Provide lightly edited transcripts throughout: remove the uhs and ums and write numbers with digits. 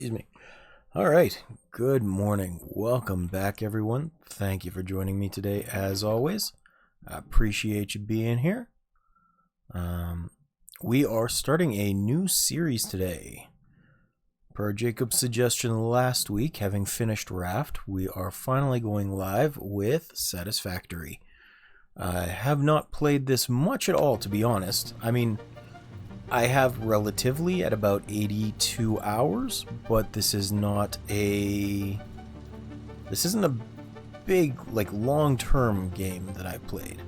Excuse me. All right. Good morning. Welcome back, everyone. Thank you for joining me today, as always. I appreciate you being here. We are starting a new series today. Per Jacob's suggestion last week, having finished RAFT, we are finally going live with Satisfactory. I have not played this much at all, to be honest. I mean, I have relatively at about 82 hours, but this isn't a big, long-term game that I've played.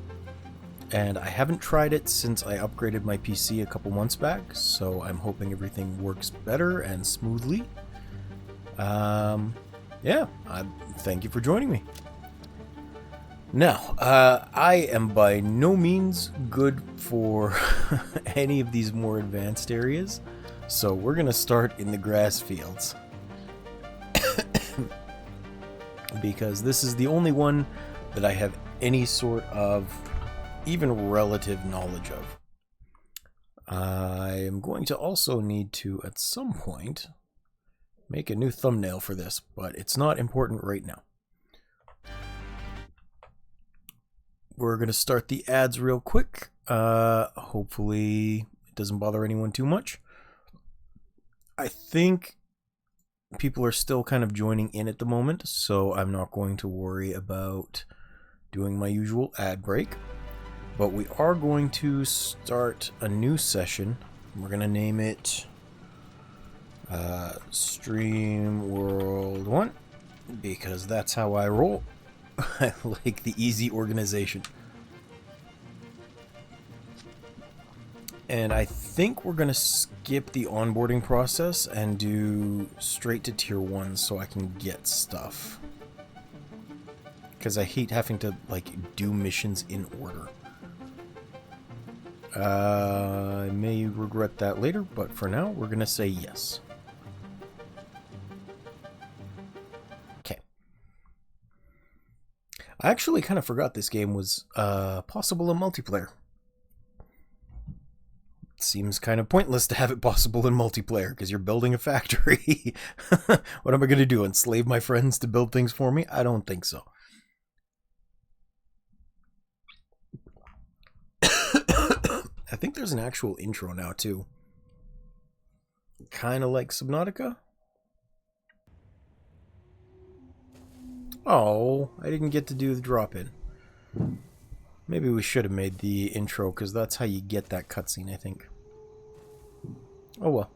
And I haven't tried it since I upgraded my PC a couple months back, so I'm hoping everything works better and smoothly. Thank you for joining me. Now, I am by no means good for any of these more advanced areas, so we're going to start in the grass fields. Because this is the only one that I have any sort of even relative knowledge of. I am going to also need to, at some point, make a new thumbnail for this, but it's not important right now. We're going to start the ads real quick. Hopefully it doesn't bother anyone too much. I think people are still kind of joining in at the moment, so I'm not going to worry about doing my usual ad break. But we are going to start a new session. We're going to name it Stream World 1, because that's how I roll. I like the easy organization. And I think we're going to skip the onboarding process and do straight to tier 1 so I can get stuff. Because I hate having to do missions in order. I may regret that later, but for now we're going to say yes. Okay. I actually kind of forgot this game was possible in multiplayer. It seems kind of pointless to have it possible in multiplayer because you're building a factory. What am I going to do? Enslave my friends to build things for me? I don't think so. I think there's an actual intro now too. Kind of like Subnautica. Oh, I didn't get to do the drop-in. Maybe we should have made the intro, because that's how you get that cutscene, I think. Oh well.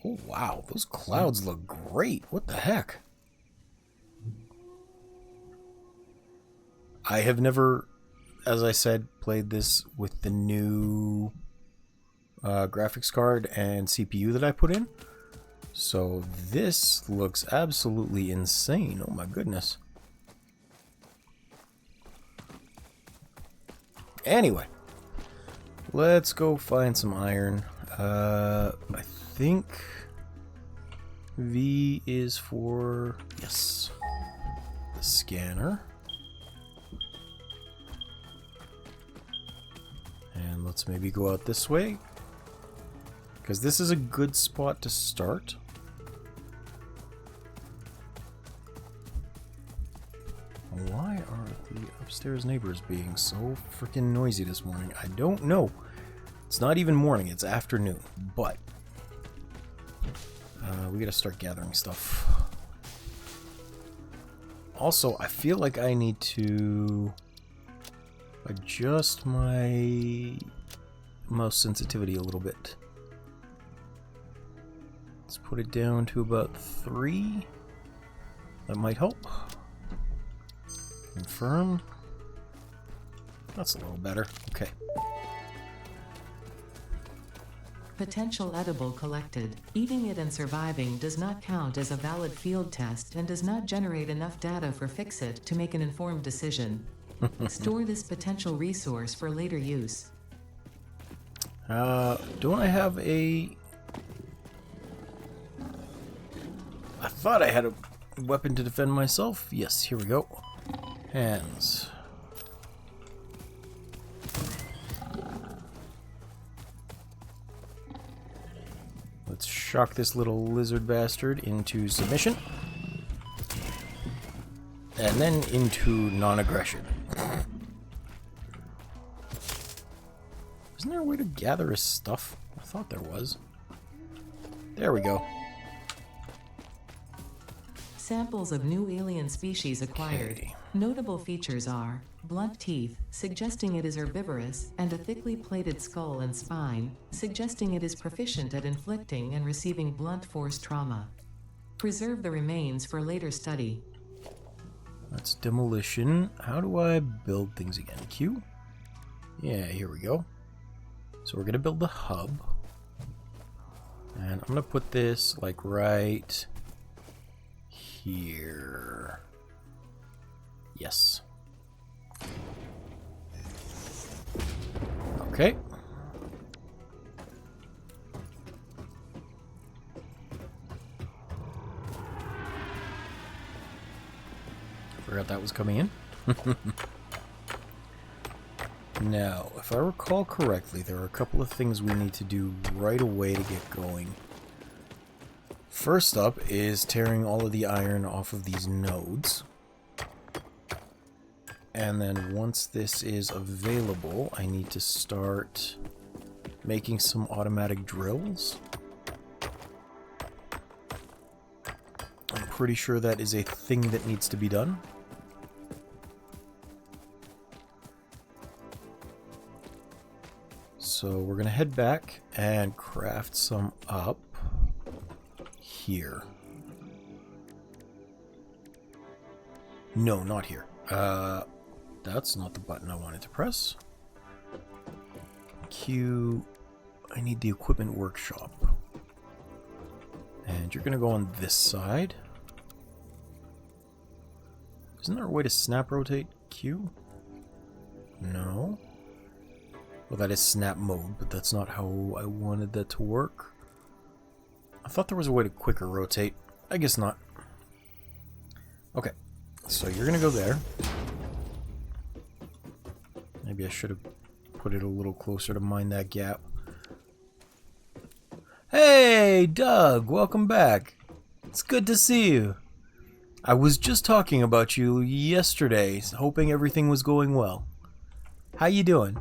Oh wow, those clouds look great. What the heck? I have never, as I said, played this with the new graphics card and CPU that I put in. So this looks absolutely insane. Oh my goodness. Anyway, let's go find some iron. I think V is for, yes, the scanner. And let's maybe go out this way, because this is a good spot to start. Why are the upstairs neighbors being so freaking noisy this morning? I don't know. It's not even morning, it's afternoon, but we gotta start gathering stuff. Also, I feel like I need to adjust my mouse sensitivity a little bit. Let's put it down to about 3. That might help. Confirm. That's a little better. Okay. Potential edible collected. Eating it and surviving does not count as a valid field test and does not generate enough data for Fixit to make an informed decision. Store this potential resource for later use. Don't I have a... I thought I had a weapon to defend myself. Yes, here we go. Hands. Let's shock this little lizard bastard into submission. And then into non-aggression. Isn't there a way to gather his stuff? I thought there was. There we go. Samples of new alien species acquired. Okay. Notable features are blunt teeth, suggesting it is herbivorous, and a thickly plated skull and spine, suggesting it is proficient at inflicting and receiving blunt force trauma. Preserve the remains for later study. That's demolition. How do I build things again? Q? Yeah, here we go. So we're going to build the hub. And I'm going to put this like right here. Yes. Okay. Forgot that was coming in. Now, if I recall correctly, there are a couple of things we need to do right away to get going. First up is tearing all of the iron off of these nodes. And then once this is available, I need to start making some automatic drills. I'm pretty sure that is a thing that needs to be done. So we're going to head back and craft some up here. No, not here. That's not the button I wanted to press. Q. I need the equipment workshop. And you're going to go on this side. Isn't there a way to snap rotate Q? No. Well, that is snap mode, but that's not how I wanted that to work. I thought there was a way to quicker rotate. I guess not. Okay, so you're gonna go there. Maybe I should have put it a little closer to mind that gap. Hey, Doug, welcome back. It's good to see you. I was just talking about you yesterday, hoping everything was going well. How you doing?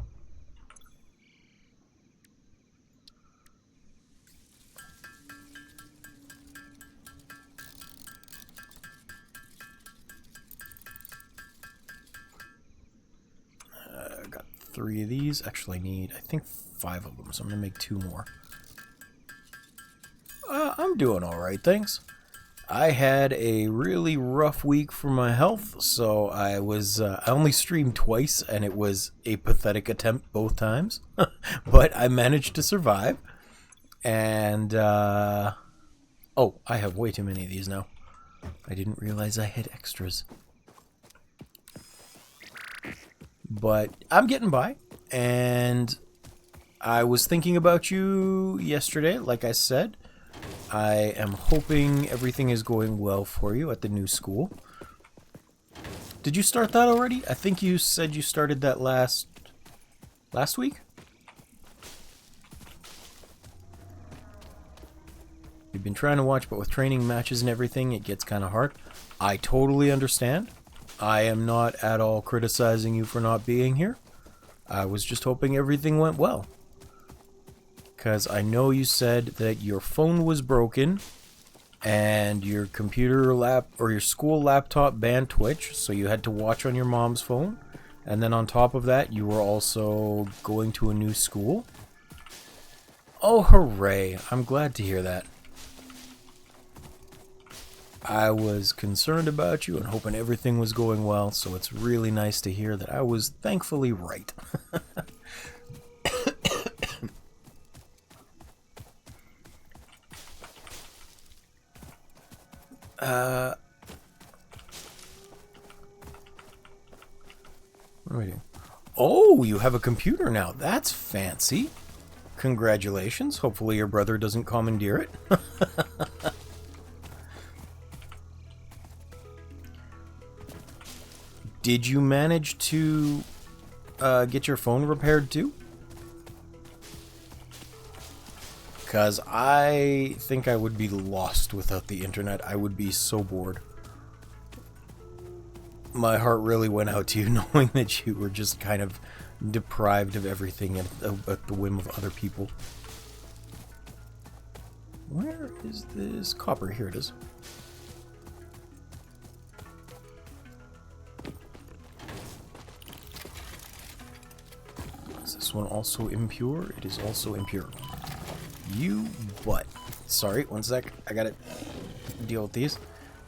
Got 3 of these. Actually, I need, I think, 5 of them, so I'm going to make 2 more. I'm doing alright, thanks. I had a really rough week for my health, so I only streamed twice, and it was a pathetic attempt both times. But I managed to survive. And, oh, I have way too many of these now. I didn't realize I had extras. But I'm getting by, and I was thinking about you yesterday, like I said. I am hoping everything is going well for you at the new school. Did you start that already? I think you said you started that last week? You've been trying to watch, but with training matches and everything, it gets kind of hard. I totally understand. I am not at all criticizing you for not being here. I was just hoping everything went well. Because I know you said that your phone was broken and your computer or your school laptop banned Twitch, so you had to watch on your mom's phone. And then on top of that, you were also going to a new school. Oh, hooray. I'm glad to hear that. I was concerned about you and hoping everything was going well, so it's really nice to hear that I was thankfully right. What are we doing? Oh, you have a computer now. That's fancy. Congratulations. Hopefully your brother doesn't commandeer it. Did you manage to get your phone repaired too? Because I think I would be lost without the internet. I would be so bored. My heart really went out to you knowing that you were just kind of deprived of everything at the whim of other people. Where is this copper? Here it is. Is this one also impure? It is also impure. You butt. Sorry, one sec. I gotta deal with these.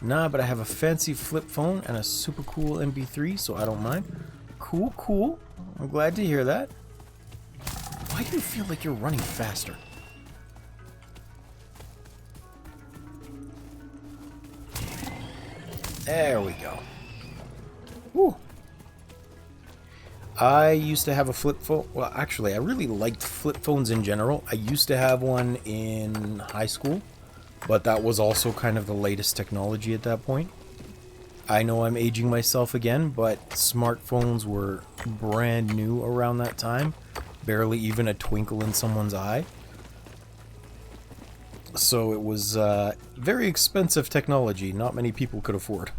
Nah, but I have a fancy flip phone and a super cool MP3, so I don't mind. Cool, cool. I'm glad to hear that. Why do you feel like you're running faster? There we go. Woo. I used to have a flip phone. Well, actually, I really liked flip phones in general. I used to have one in high school, but that was also kind of the latest technology at that point. I know I'm aging myself again, but smartphones were brand new around that time. Barely even a twinkle in someone's eye. So it was very expensive technology. Not many people could afford.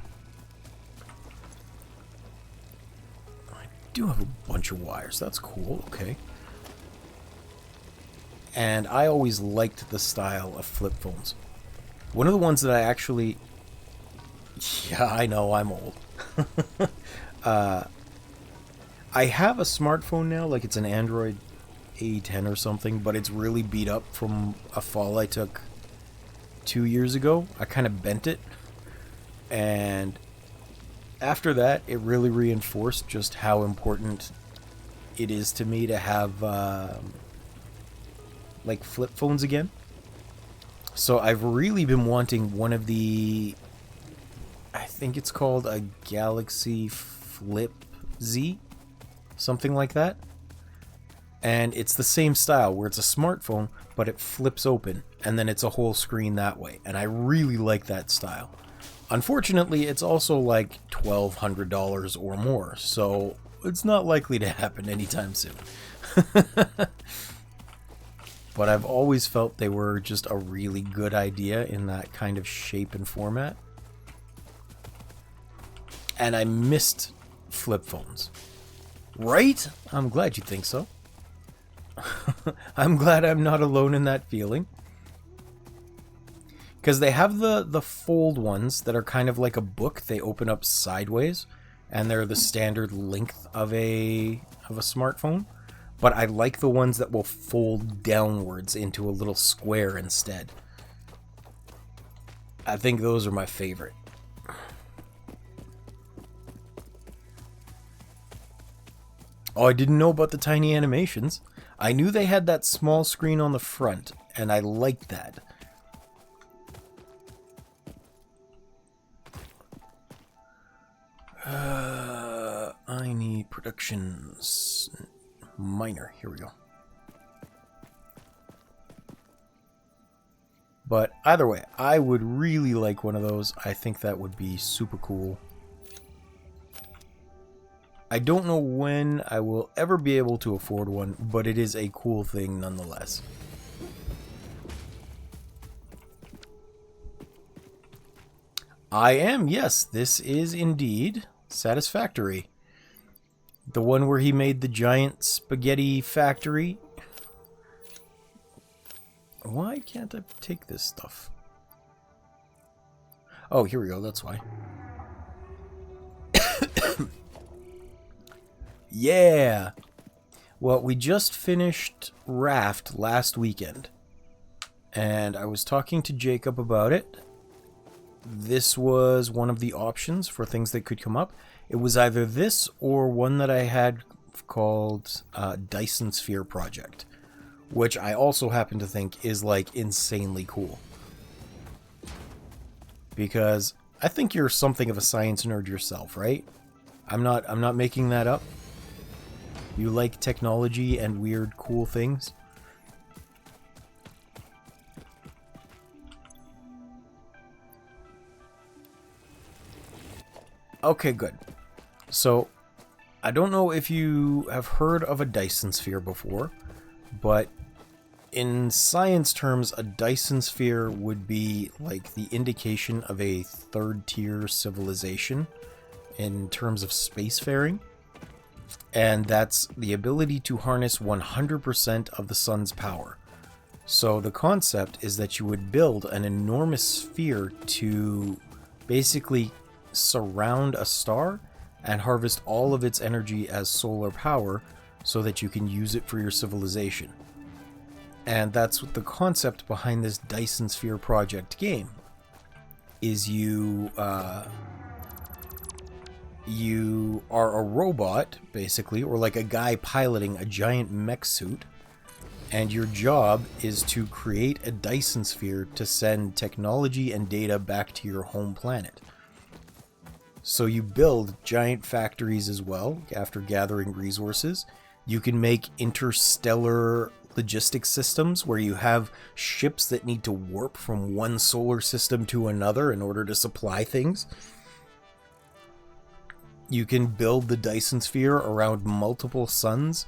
I do have a bunch of wires. That's cool. Okay. And I always liked the style of flip phones. One of the ones that I actually... Yeah, I know, I'm old. I have a smartphone now, like it's an Android A10 or something, but it's really beat up from a fall I took 2 years ago. I kind of bent it, and after that, it really reinforced just how important it is to me to have like flip phones again. So I've really been wanting one of the... I think it's called a Galaxy Flip Z, something like that. And it's the same style where it's a smartphone, but it flips open, and then it's a whole screen that way. And I really like that style. Unfortunately, it's also like $1,200 or more, so it's not likely to happen anytime soon. But I've always felt they were just a really good idea in that kind of shape and format. And I missed flip phones. Right? I'm glad you think so. I'm glad I'm not alone in that feeling. Because they have the fold ones that are kind of like a book. They open up sideways, and they're the standard length of a smartphone. But I like the ones that will fold downwards into a little square instead. I think those are my favorite. Oh, I didn't know about the tiny animations. I knew they had that small screen on the front, and I liked that. I need productions minor. Here we go. But either way, I would really like one of those. I think that would be super cool. I don't know when I will ever be able to afford one, but it is a cool thing nonetheless. I am, yes, this is indeed Satisfactory. The one where he made the giant spaghetti factory. Why can't I take this stuff? Oh, here we go, that's why. Yeah! Well, we just finished RAFT last weekend. And I was talking to Jacob about it. This was one of the options for things that could come up. It was either this or one that I had called Dyson Sphere Project, which I also happen to think is like insanely cool. Because I think you're something of a science nerd yourself, right? I'm not making that up. You like technology and weird, cool things? Okay, good. So, I don't know if you have heard of a Dyson Sphere before, but In science terms, a Dyson sphere would be like the indication of a third-tier civilization in terms of spacefaring. And that's the ability to harness 100% of the sun's power. So the concept is that you would build an enormous sphere to basically surround a star and harvest all of its energy as solar power so that you can use it for your civilization. And that's what the concept behind this Dyson Sphere project game is. You are a robot, basically, or like a guy piloting a giant mech suit, and your job is to create a Dyson Sphere to send technology and data back to your home planet. So you build giant factories as well after gathering resources. You can make interstellar logistics systems where you have ships that need to warp from one solar system to another in order to supply things. You can build the Dyson Sphere around multiple suns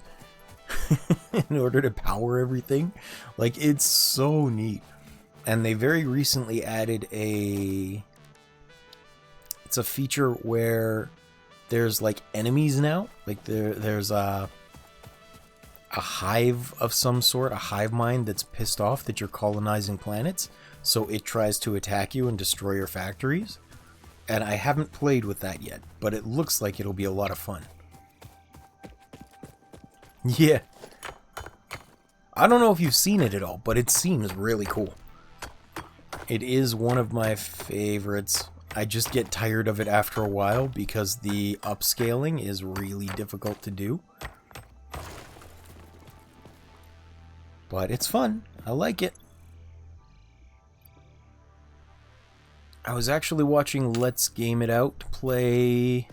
in order to power everything. Like, it's so neat. And they very recently added it's a feature where there's like enemies now. Like there's a hive of some sort, a hive mind that's pissed off that you're colonizing planets, so it tries to attack you and destroy your factories. And I haven't played with that yet, but it looks like it'll be a lot of fun. Yeah. I don't know if you've seen it at all, but it seems really cool. It is one of my favorites. I just get tired of it after a while because the upscaling is really difficult to do. But it's fun. I like it. I was actually watching Let's Game It Out play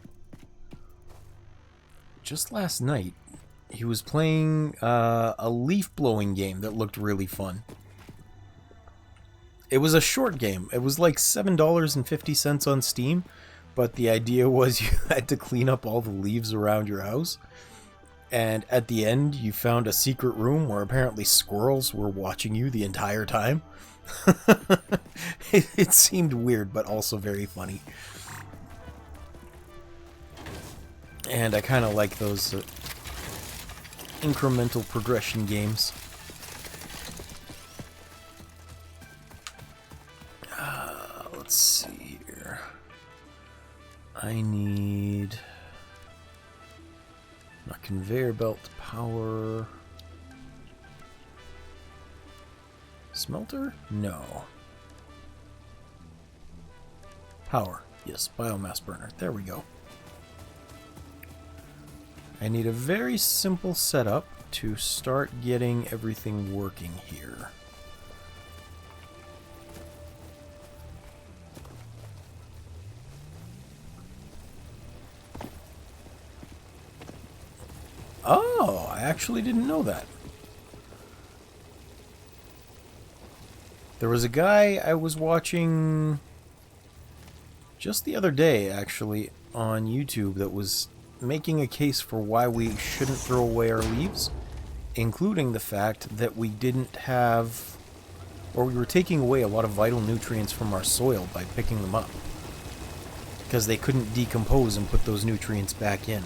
just last night. He was playing a leaf blowing game that looked really fun. It was a short game. It was like $7.50 on Steam, but the idea was you had to clean up all the leaves around your house. And at the end, you found a secret room where apparently squirrels were watching you the entire time. It seemed weird, but also very funny. And I kind of like those incremental progression games. Let's see here. I need a conveyor belt power. Smelter? No. Power. Yes, biomass burner. There we go. I need a very simple setup to start getting everything working here. Oh, I actually didn't know that. There was a guy I was watching just the other day, actually, on YouTube that was making a case for why we shouldn't throw away our leaves, including the fact that we didn't have, or we were taking away a lot of vital nutrients from our soil by picking them up, because they couldn't decompose and put those nutrients back in.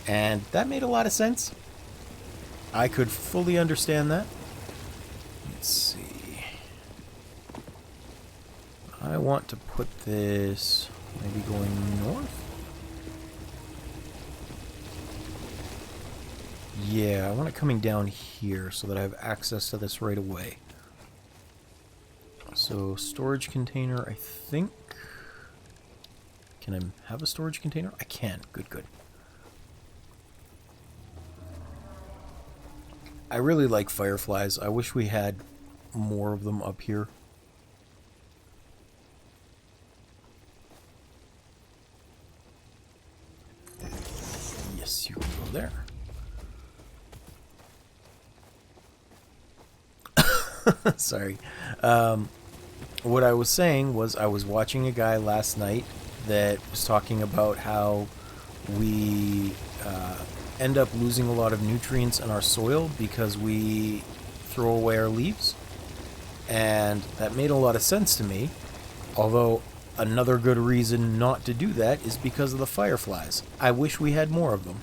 And that made a lot of sense. I could fully understand that. Let's see. I want to put this maybe going north. Yeah, I want it coming down here so that I have access to this right away. So, storage container, I think. Can I have a storage container? I can. Good, good. I really like fireflies. I wish we had more of them up here. Yes, you can go there. Sorry. What I was saying was I was watching a guy last night that was talking about how we end up losing a lot of nutrients in our soil because we throw away our leaves. And that made a lot of sense to me. Although, another good reason not to do that is because of the fireflies. I wish we had more of them.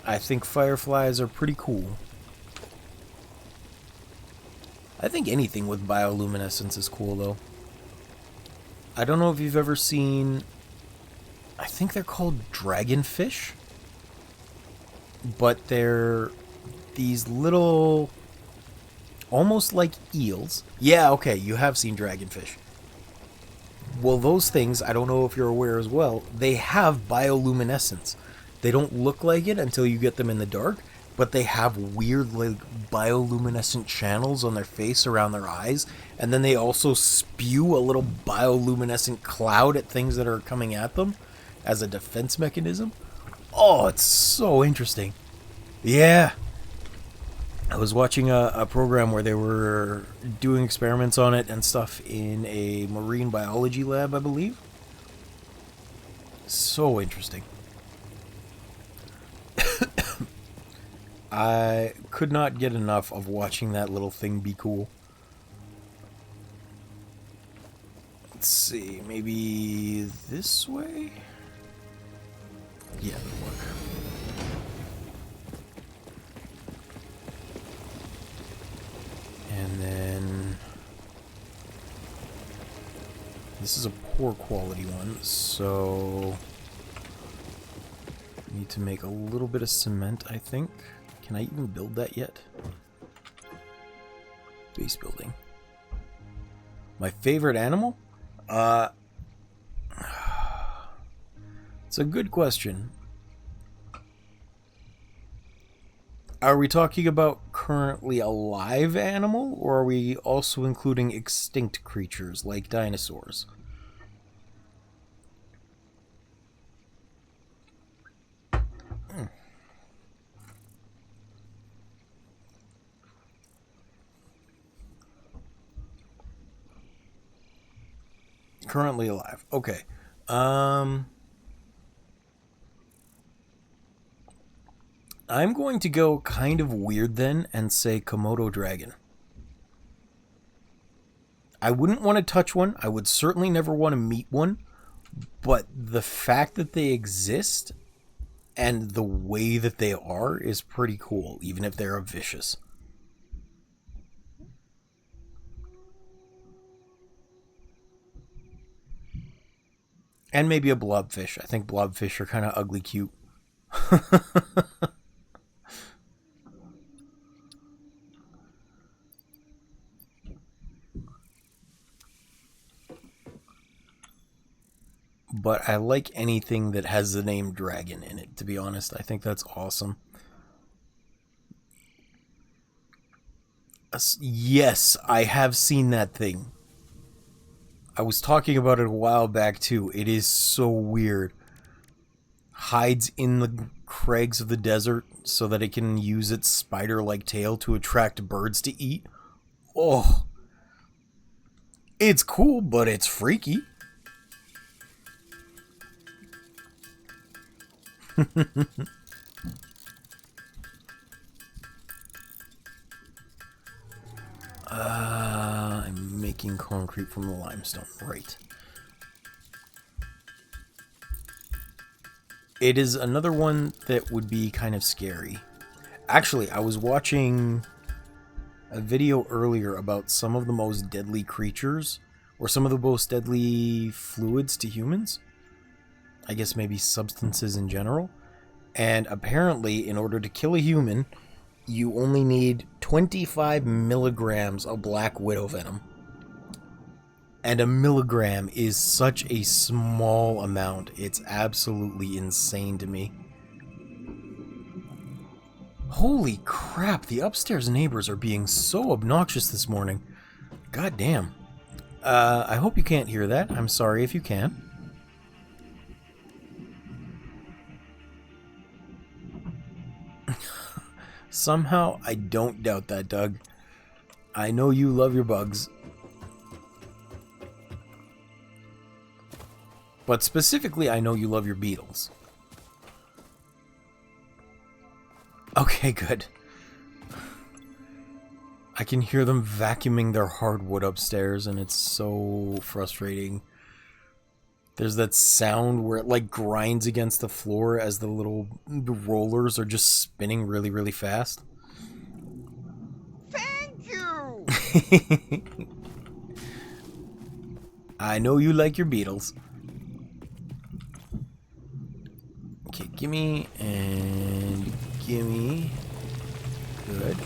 I think fireflies are pretty cool. I think anything with bioluminescence is cool, though. I don't know if you've ever seen... I think they're called dragonfish. But they're these little... almost like eels. Yeah, okay, you have seen dragonfish. Well, those things, I don't know if you're aware as well, they have bioluminescence. They don't look like it until you get them in the dark, but they have weird, like, bioluminescent channels on their face around their eyes, and then they also spew a little bioluminescent cloud at things that are coming at them as a defense mechanism. Oh, it's so interesting. Yeah. I was watching a program where they were doing experiments on it and stuff in a marine biology lab, I believe. So interesting. I could not get enough of watching that little thing be cool. Let's see, maybe this way? Yeah, that'll work. And then... this is a poor quality one, so... need to make a little bit of cement, I think. Can I even build that yet? Base building. My favorite animal? It's a good question. Are we talking about currently alive animal, or are we also including extinct creatures like dinosaurs? Currently alive. Okay. I'm going to go kind of weird then and say Komodo dragon. I wouldn't want to touch one. I would certainly never want to meet one. But the fact that they exist and the way that they are is pretty cool, even if they're vicious. And maybe a blobfish. I think blobfish are kind of ugly cute. But I like anything that has the name dragon in it, to be honest. I think that's awesome. Yes, I have seen that thing. I was talking about it a while back too. It is so weird. Hides in the crags of the desert so that it can use its spider-like tail to attract birds to eat. Oh. It's cool, but it's freaky. I'm making concrete from the limestone. Right. It is another one that would be kind of scary. Actually, I was watching a video earlier about some of the most deadly creatures, or some of the most deadly fluids to humans. I guess maybe substances in general. And apparently, in order to kill a human, you only need 25 milligrams of black widow venom. And a milligram is such a small amount. It's absolutely insane to me. Holy crap, the upstairs neighbors are being so obnoxious this morning. God damn. I hope you can't hear that. I'm sorry if you can. Somehow, I don't doubt that, Doug. I know you love your bugs. But specifically, I know you love your beetles. Okay, good. I can hear them vacuuming their hardwood upstairs, and it's so frustrating. There's that sound where it like grinds against the floor as the little rollers are just spinning really, really fast. Thank you! I know you like your beetles. Okay, gimme and gimme. Good.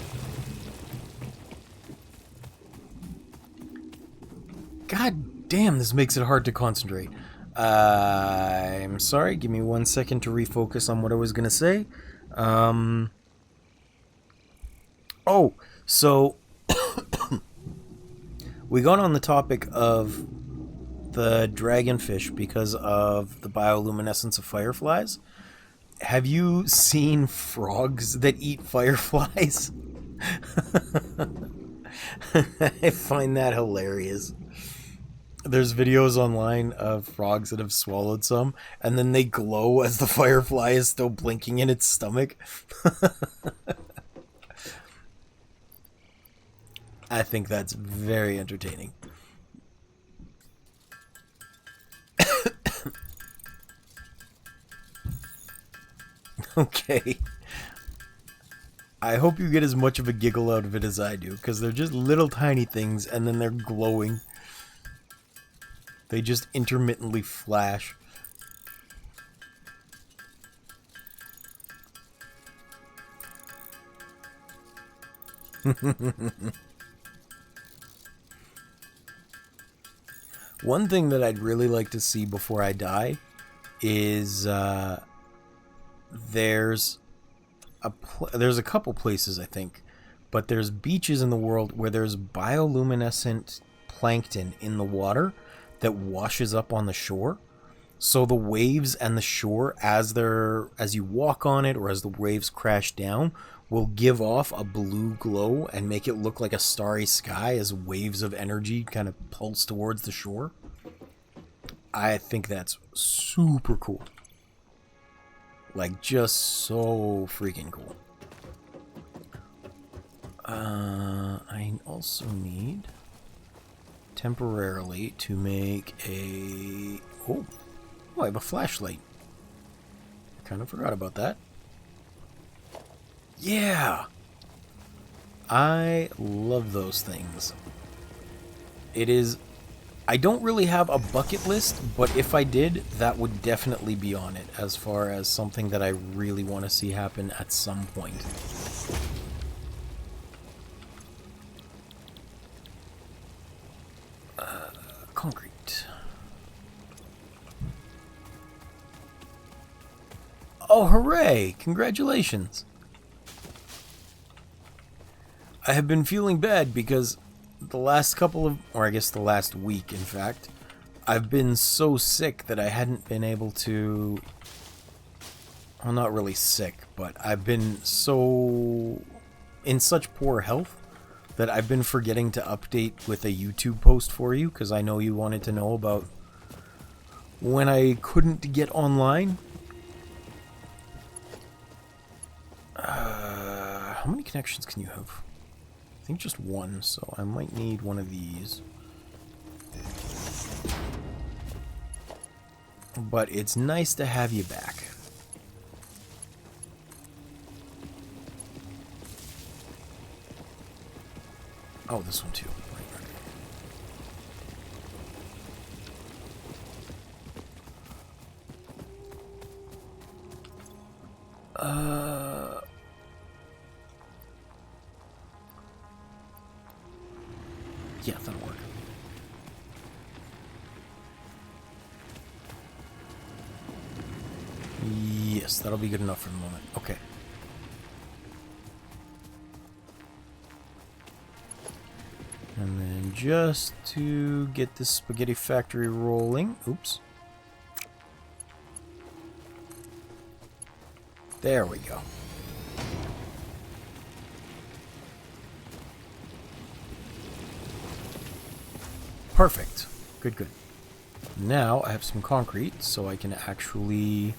God damn, this makes it hard to concentrate. I'm sorry, give me 1 second to refocus on what I was gonna say. Oh, so we got on the topic of the dragonfish because of the bioluminescence of fireflies. Have you seen frogs that eat fireflies? I find that hilarious. There's videos online of frogs that have swallowed some, and then they glow as the firefly is still blinking in its stomach. I think that's very entertaining. Okay. I hope you get as much of a giggle out of it as I do, because they're just little tiny things, and then they're glowing. They just intermittently flash. One thing that I'd really like to see before I die is there's a couple places, I think, but there's beaches in the world where there's bioluminescent plankton in the water that washes up on the shore. So the waves and the shore, as you walk on it or as the waves crash down, will give off a blue glow and make it look like a starry sky as waves of energy kind of pulse towards the shore. I think that's super cool. Like, just so freaking cool. I also need temporarily to make a... Oh, I have a flashlight. I kind of forgot about that. Yeah! I love those things. It is... I don't really have a bucket list, but if I did, that would definitely be on it as far as something that I really want to see happen at some point. Concrete. Oh, hooray! Congratulations! I have been feeling bad because the last couple of, or I guess the last week, in fact, I've been so sick that I hadn't been able to, well, not really sick, but I've been so in such poor health that I've been forgetting to update with a YouTube post for you, because I know you wanted to know about when I couldn't get online. How many connections can you have? I think just one, so I might need one of these. But it's nice to have you back. Oh, this one too. Yeah, that'll work. Yes, that'll be good enough for the moment. Okay. And then just to get this spaghetti factory rolling. Oops. There we go. Perfect. Good, good. Now I have some concrete, so I can actually,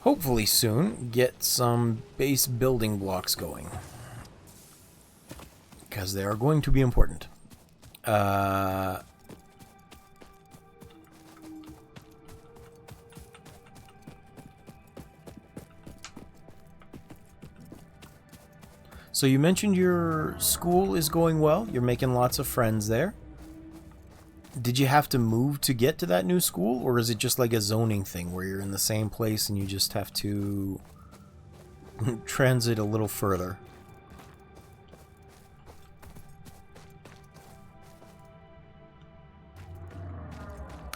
hopefully soon, get some base building blocks going. because they are going to be important. So you mentioned your school is going well. You're making lots of friends there. Did you have to move to get to that new school, or is it just like a zoning thing where you're in the same place and you just have to transit a little further?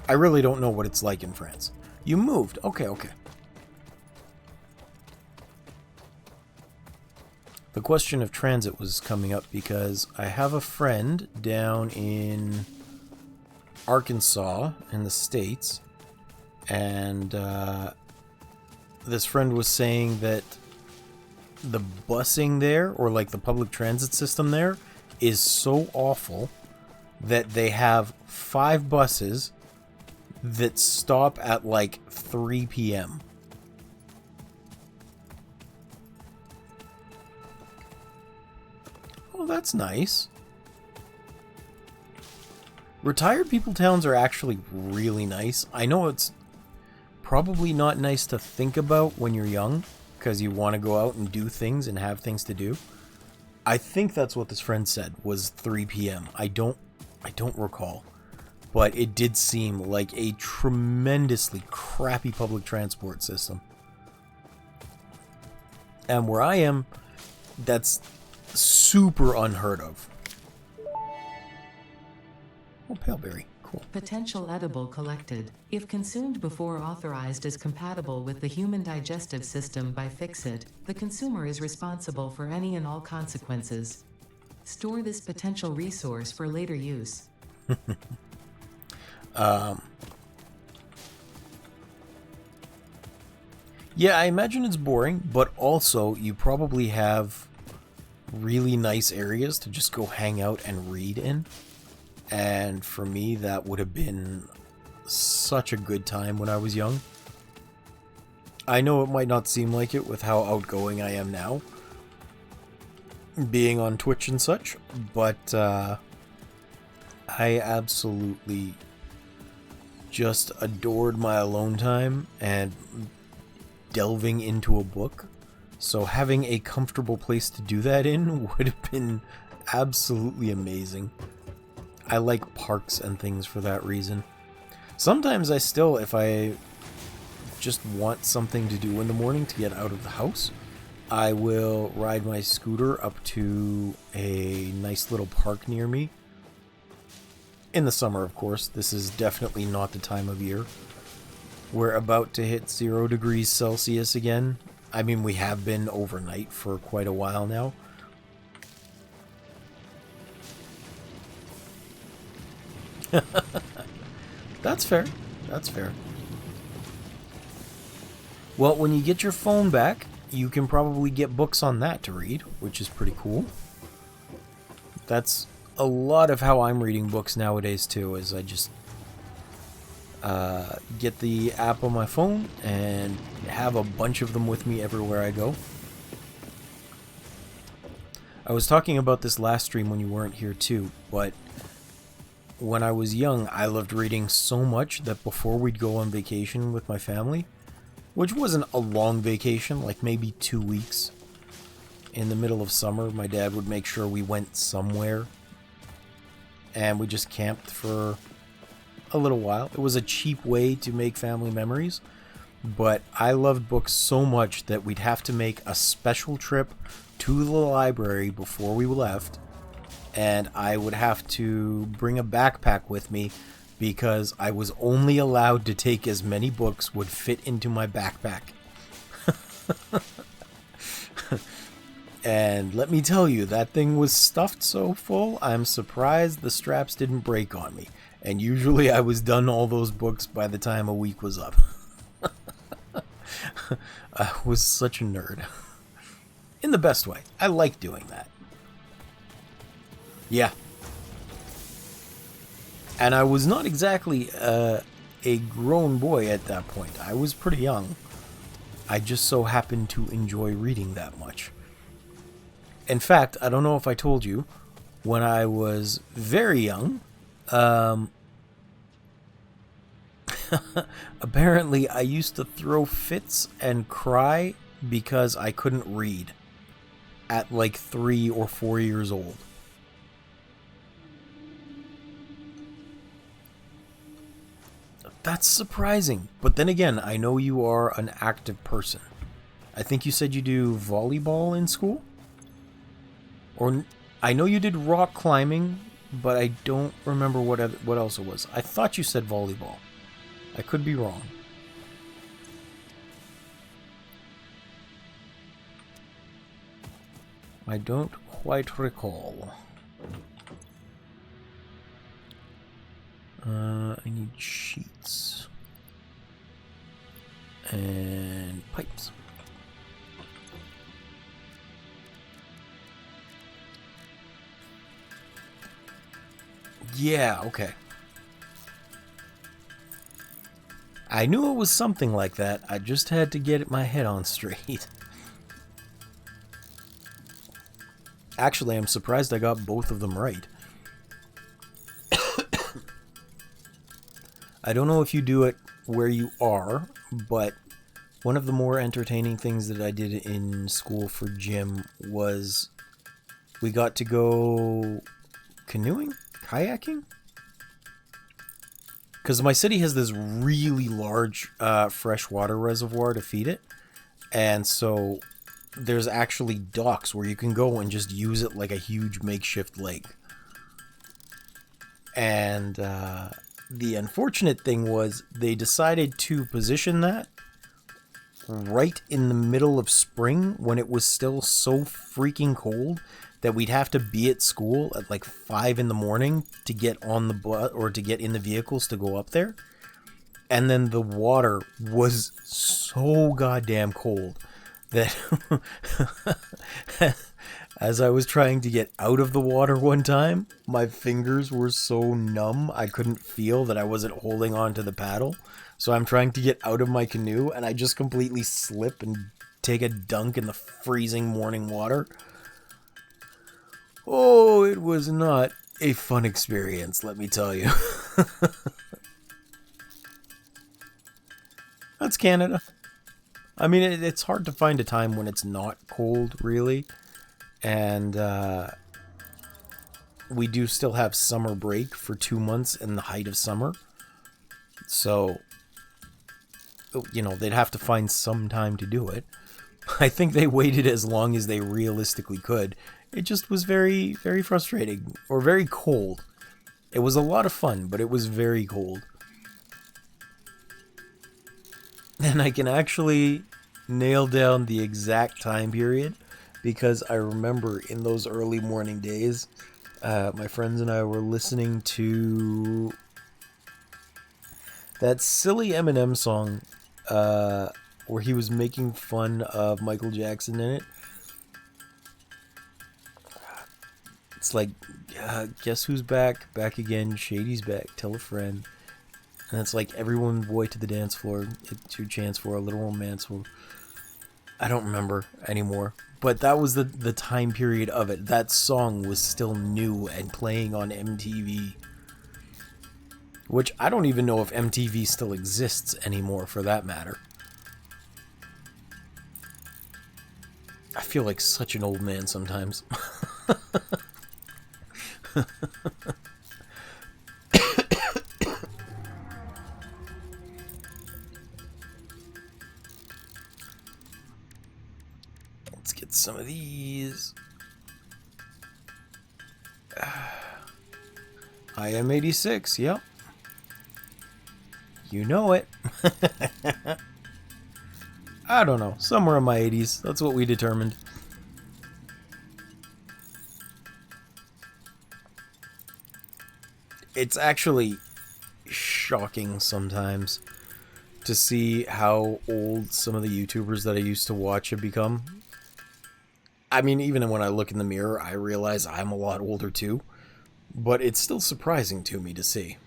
I really don't know what it's like in France. You moved. Okay, okay. The question of transit was coming up because I have a friend down in Arkansas in the States, and this friend was saying that the busing there, or like the public transit system there, is so awful that they have 5 buses that stop at like 3 p.m. Oh, that's nice. Retired people towns are actually really nice. I know it's probably not nice to think about when you're young, because you want to go out and do things and have things to do. I think that's what this friend said, was 3 p.m. I don't recall. But it did seem like a tremendously crappy public transport system. And where I am, that's super unheard of. Oh, paleberry. Cool. Potential edible collected. If consumed before authorized as compatible with the human digestive system by Fixit, the consumer is responsible for any and all consequences. Store this potential resource for later use. Yeah, I imagine it's boring, but also you probably have really nice areas to just go hang out and read in. And for me, that would have been such a good time when I was young. I know it might not seem like it with how outgoing I am now, being on Twitch and such, but I absolutely just adored my alone time and delving into a book. So having a comfortable place to do that in would have been absolutely amazing. I like parks and things for that reason. Sometimes I still, if I just want something to do in the morning to get out of the house, I will ride my scooter up to a nice little park near me. In the summer, of course. This is definitely not the time of year. We're about to hit 0 degrees Celsius again. I mean, we have been overnight for quite a while now. That's fair. That's fair. Well, when you get your phone back, you can probably get books on that to read, which is pretty cool. That's a lot of how I'm reading books nowadays, too, is I just get the app on my phone and have a bunch of them with me everywhere I go. I was talking about this last stream when you weren't here too, but when I was young, I loved reading so much that before we'd go on vacation with my family, which wasn't a long vacation, like maybe 2 weeks, in the middle of summer, my dad would make sure we went somewhere, and we just camped for a little while. It was a cheap way to make family memories, but I loved books so much that we'd have to make a special trip to the library before we left, and I would have to bring a backpack with me because I was only allowed to take as many books would fit into my backpack. And let me tell you, that thing was stuffed so full, I'm surprised the straps didn't break on me. And usually I was done all those books by the time a week was up. I was such a nerd. In the best way. I like doing that. Yeah. And I was not exactly a grown boy at that point. I was pretty young. I just so happened to enjoy reading that much. In fact, I don't know if I told you, when I was very young, apparently I used to throw fits and cry because I couldn't read at like 3 or 4 years old. That's surprising. But then again, I know you are an active person. I think you said you do volleyball in school? Or I know you did rock climbing, but I don't remember what else it was. I thought you said volleyball. I could be wrong. I don't quite recall. I need sheets. And pipes. Yeah, okay. I knew it was something like that. I just had to get my head on straight. Actually, I'm surprised I got both of them right. I don't know if you do it where you are, but one of the more entertaining things that I did in school for gym was we got to go canoeing? Kayaking? Because my city has this really large freshwater reservoir to feed it. And so there's actually docks where you can go and just use it like a huge makeshift lake. And the unfortunate thing was they decided to position that right in the middle of spring when it was still so freaking cold that we'd have to be at school at like 5 in the morning to get on the bus or to get in the vehicles to go up there. And then the water was so goddamn cold that as I was trying to get out of the water one time, my fingers were so numb I couldn't feel that I wasn't holding on to the paddle. So I'm trying to get out of my canoe and I just completely slip and take a dunk in the freezing morning water. Oh, it was not a fun experience, let me tell you. That's Canada. I mean, it's hard to find a time when it's not cold, really. And we do still have summer break for 2 months in the height of summer. So, you know, they'd have to find some time to do it. I think they waited as long as they realistically could. It just was very, very frustrating. Or very cold. It was a lot of fun, but it was very cold. And I can actually nail down the exact time period because I remember in those early morning days, my friends and I were listening to that silly Eminem song where he was making fun of Michael Jackson in it. It's like, guess who's back? Back again. Shady's back. Tell a friend. And it's like, everyone boy to the dance floor. It's your chance for a little romance. I don't remember anymore. But that was the time period of it. That song was still new and playing on MTV. Which I don't even know if MTV still exists anymore, for that matter. I feel like such an old man sometimes. Let's get some of these. I am 86, yep. You know it. I don't know. Somewhere in my 80s. That's what we determined. It's actually shocking sometimes to see how old some of the YouTubers that I used to watch have become. I mean, even when I look in the mirror, I realize I'm a lot older too. But it's still surprising to me to see.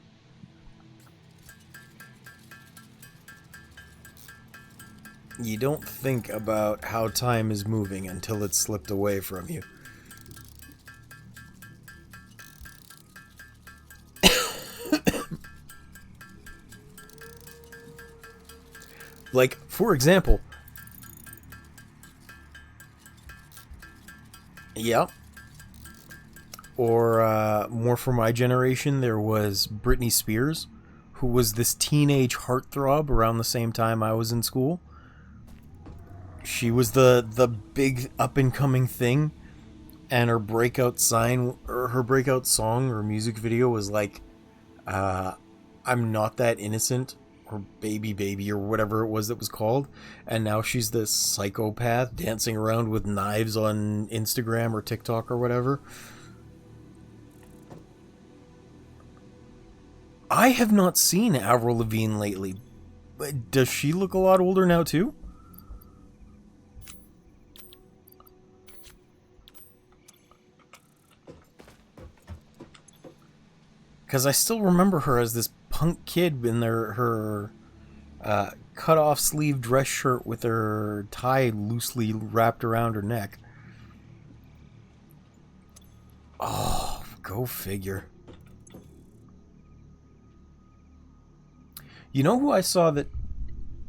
You don't think about how time is moving until it's slipped away from you. Like, for example... Yeah. Or, more for my generation, there was Britney Spears, who was this teenage heartthrob around the same time I was in school. She was the big up-and-coming thing, and her breakout sign, or her breakout song or music video was like, I'm not that innocent, or baby, or whatever it was that was called, and now she's this psychopath dancing around with knives on Instagram or TikTok or whatever. I have not seen Avril Lavigne lately. Does she look a lot older now too? Because I still remember her as this punk kid in her cut-off sleeve dress shirt with her tie loosely wrapped around her neck. Oh, go figure. You know who I saw that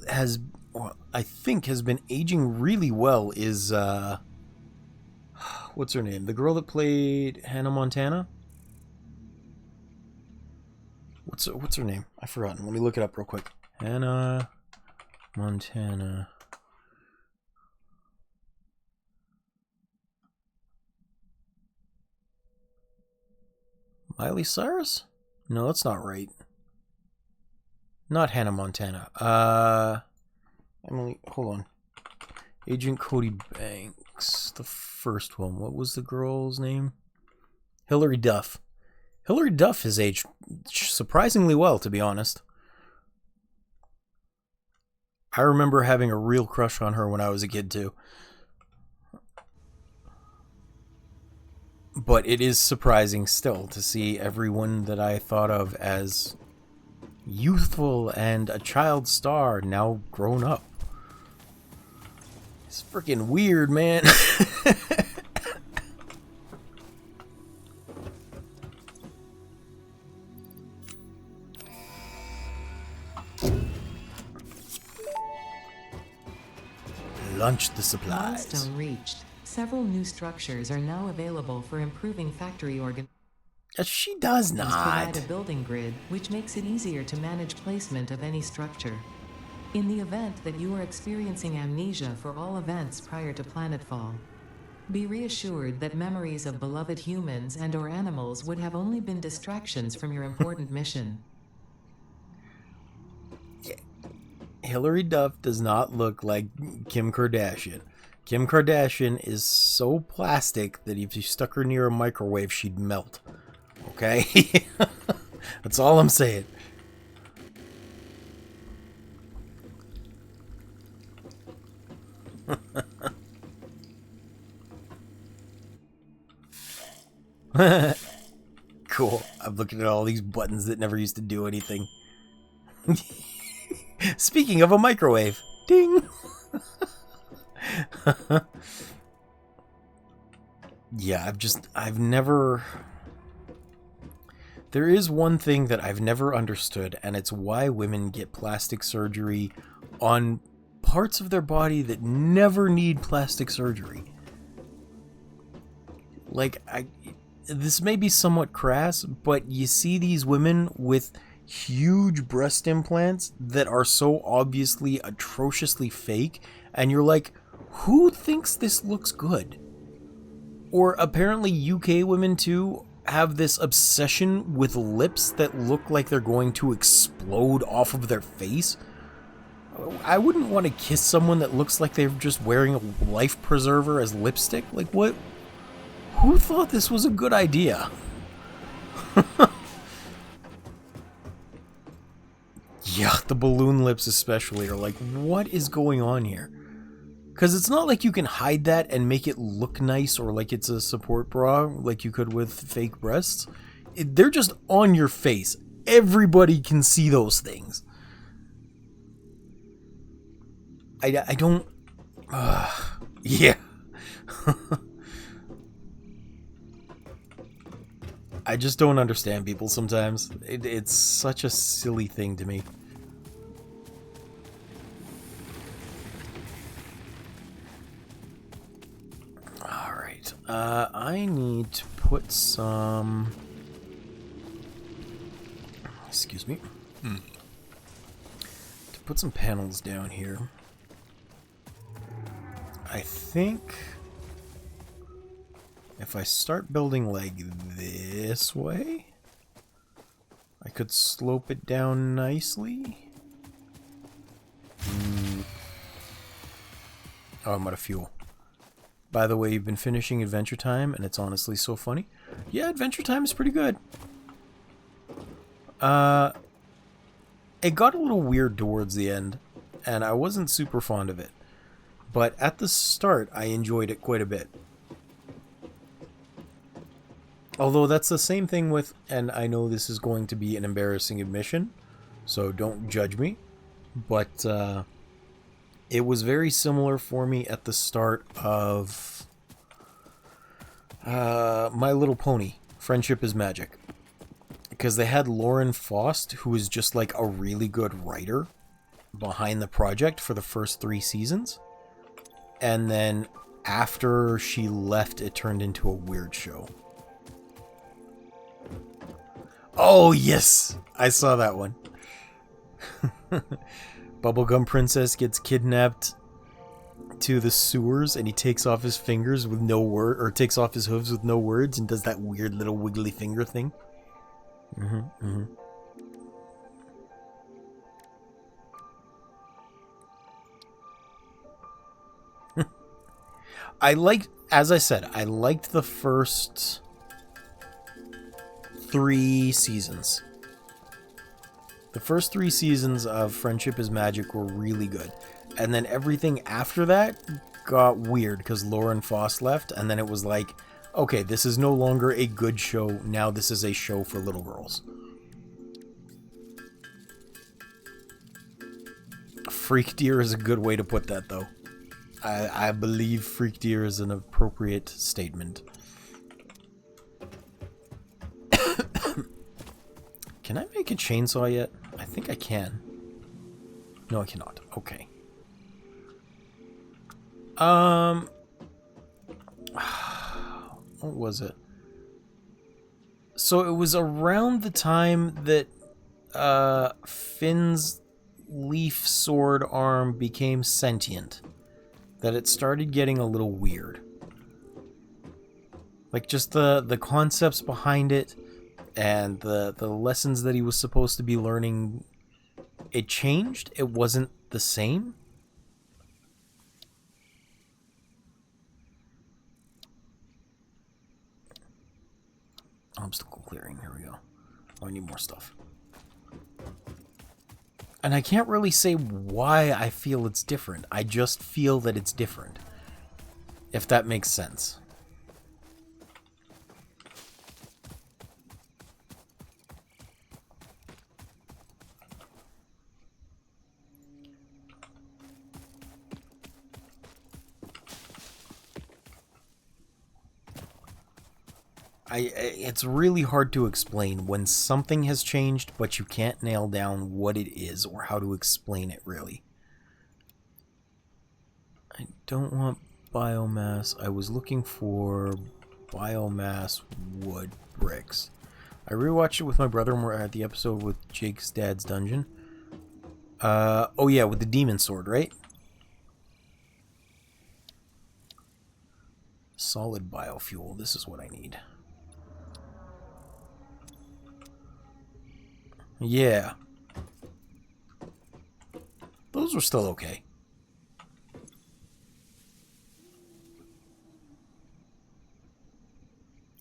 has, well, I think has been aging really well is, what's her name? The girl that played Hannah Montana? What's her name? I've forgotten. Let me look it up real quick. Hannah Montana. Miley Cyrus? No, that's not right. Not Hannah Montana. Emily, hold on. Agent Cody Banks. The first one. What was the girl's name? Hilary Duff. Hilary Duff has aged surprisingly well, to be honest. I remember having a real crush on her when I was a kid, too. But it is surprising still to see everyone that I thought of as youthful and a child star now grown up. It's freaking weird, man. Launch the supplies. Milestone reached. Several new structures are now available for improving factory organization. She does not. Provide a building grid, which makes it easier to manage placement of any structure. In the event that you are experiencing amnesia for all events prior to planetfall, be reassured that memories of beloved humans and/or animals would have only been distractions from your important mission. Hilary Duff does not look like Kim Kardashian. Kim Kardashian is so plastic that if you stuck her near a microwave, she'd melt. Okay? That's all I'm saying. Cool. I'm looking at all these buttons that never used to do anything. Speaking of a microwave. Ding! Yeah, I've never... There is one thing that I've never understood, and it's why women get plastic surgery on parts of their body that never need plastic surgery. Like, this may be somewhat crass, but you see these women with huge breast implants that are so obviously atrociously fake, and you're like, who thinks this looks good? Or apparently UK women too have this obsession with lips that look like they're going to explode off of their face. I wouldn't want to kiss someone that looks like they're just wearing a life preserver as lipstick. Like, what? Who thought this was a good idea? Yeah, the balloon lips especially are like, what is going on here? Because it's not like you can hide that and make it look nice or like it's a support bra like you could with fake breasts. They're just on your face. Everybody can see those things. I don't... yeah. I just don't understand people sometimes. It's such a silly thing to me. I need to put some... Excuse me. To put some panels down here. I think... if I start building like this way, I could slope it down nicely. Oh, I'm out of fuel. By the way, you've been finishing Adventure Time, and it's honestly so funny. Yeah, Adventure Time is pretty good. It got a little weird towards the end, and I wasn't super fond of it. But at the start, I enjoyed it quite a bit. Although that's the same thing with, and I know this is going to be an embarrassing admission, so don't judge me, but it was very similar for me at the start of My Little Pony, Friendship is Magic. Because they had Lauren Faust, who was just like a really good writer behind the project for the first 3 seasons. And then after she left, it turned into a weird show. Oh, yes! I saw that one. Bubblegum Princess gets kidnapped to the sewers, and he takes off his fingers with no word, or takes off his hooves with no words, and does that weird little wiggly finger thing. I liked, as I said, I liked the first 3 seasons. The first 3 seasons of Friendship is Magic were really good. And then everything after that got weird because Lauren Faust left, and then it was like, okay, this is no longer a good show, now this is a show for little girls. Freak Deer is a good way to put that, though. I believe Freak Deer is an appropriate statement. Can I make a chainsaw yet? I think I can. No, I cannot. Okay. What was it? So it was around the time that Finn's leaf sword arm became sentient that it started getting a little weird. Like just the concepts behind it and the lessons that he was supposed to be learning, it changed. It wasn't the same. Obstacle clearing, here we go. Oh, I need more stuff. And I can't really say why I feel it's different. I just feel that it's different. If that makes sense. It's really hard to explain when something has changed, but you can't nail down what it is or how to explain it, really. I don't want biomass. I was looking for biomass wood bricks. I rewatched it with my brother when we're at the episode with Jake's dad's dungeon. Oh yeah, with the demon sword, right? Solid biofuel. This is what I need. Yeah. Those were still okay.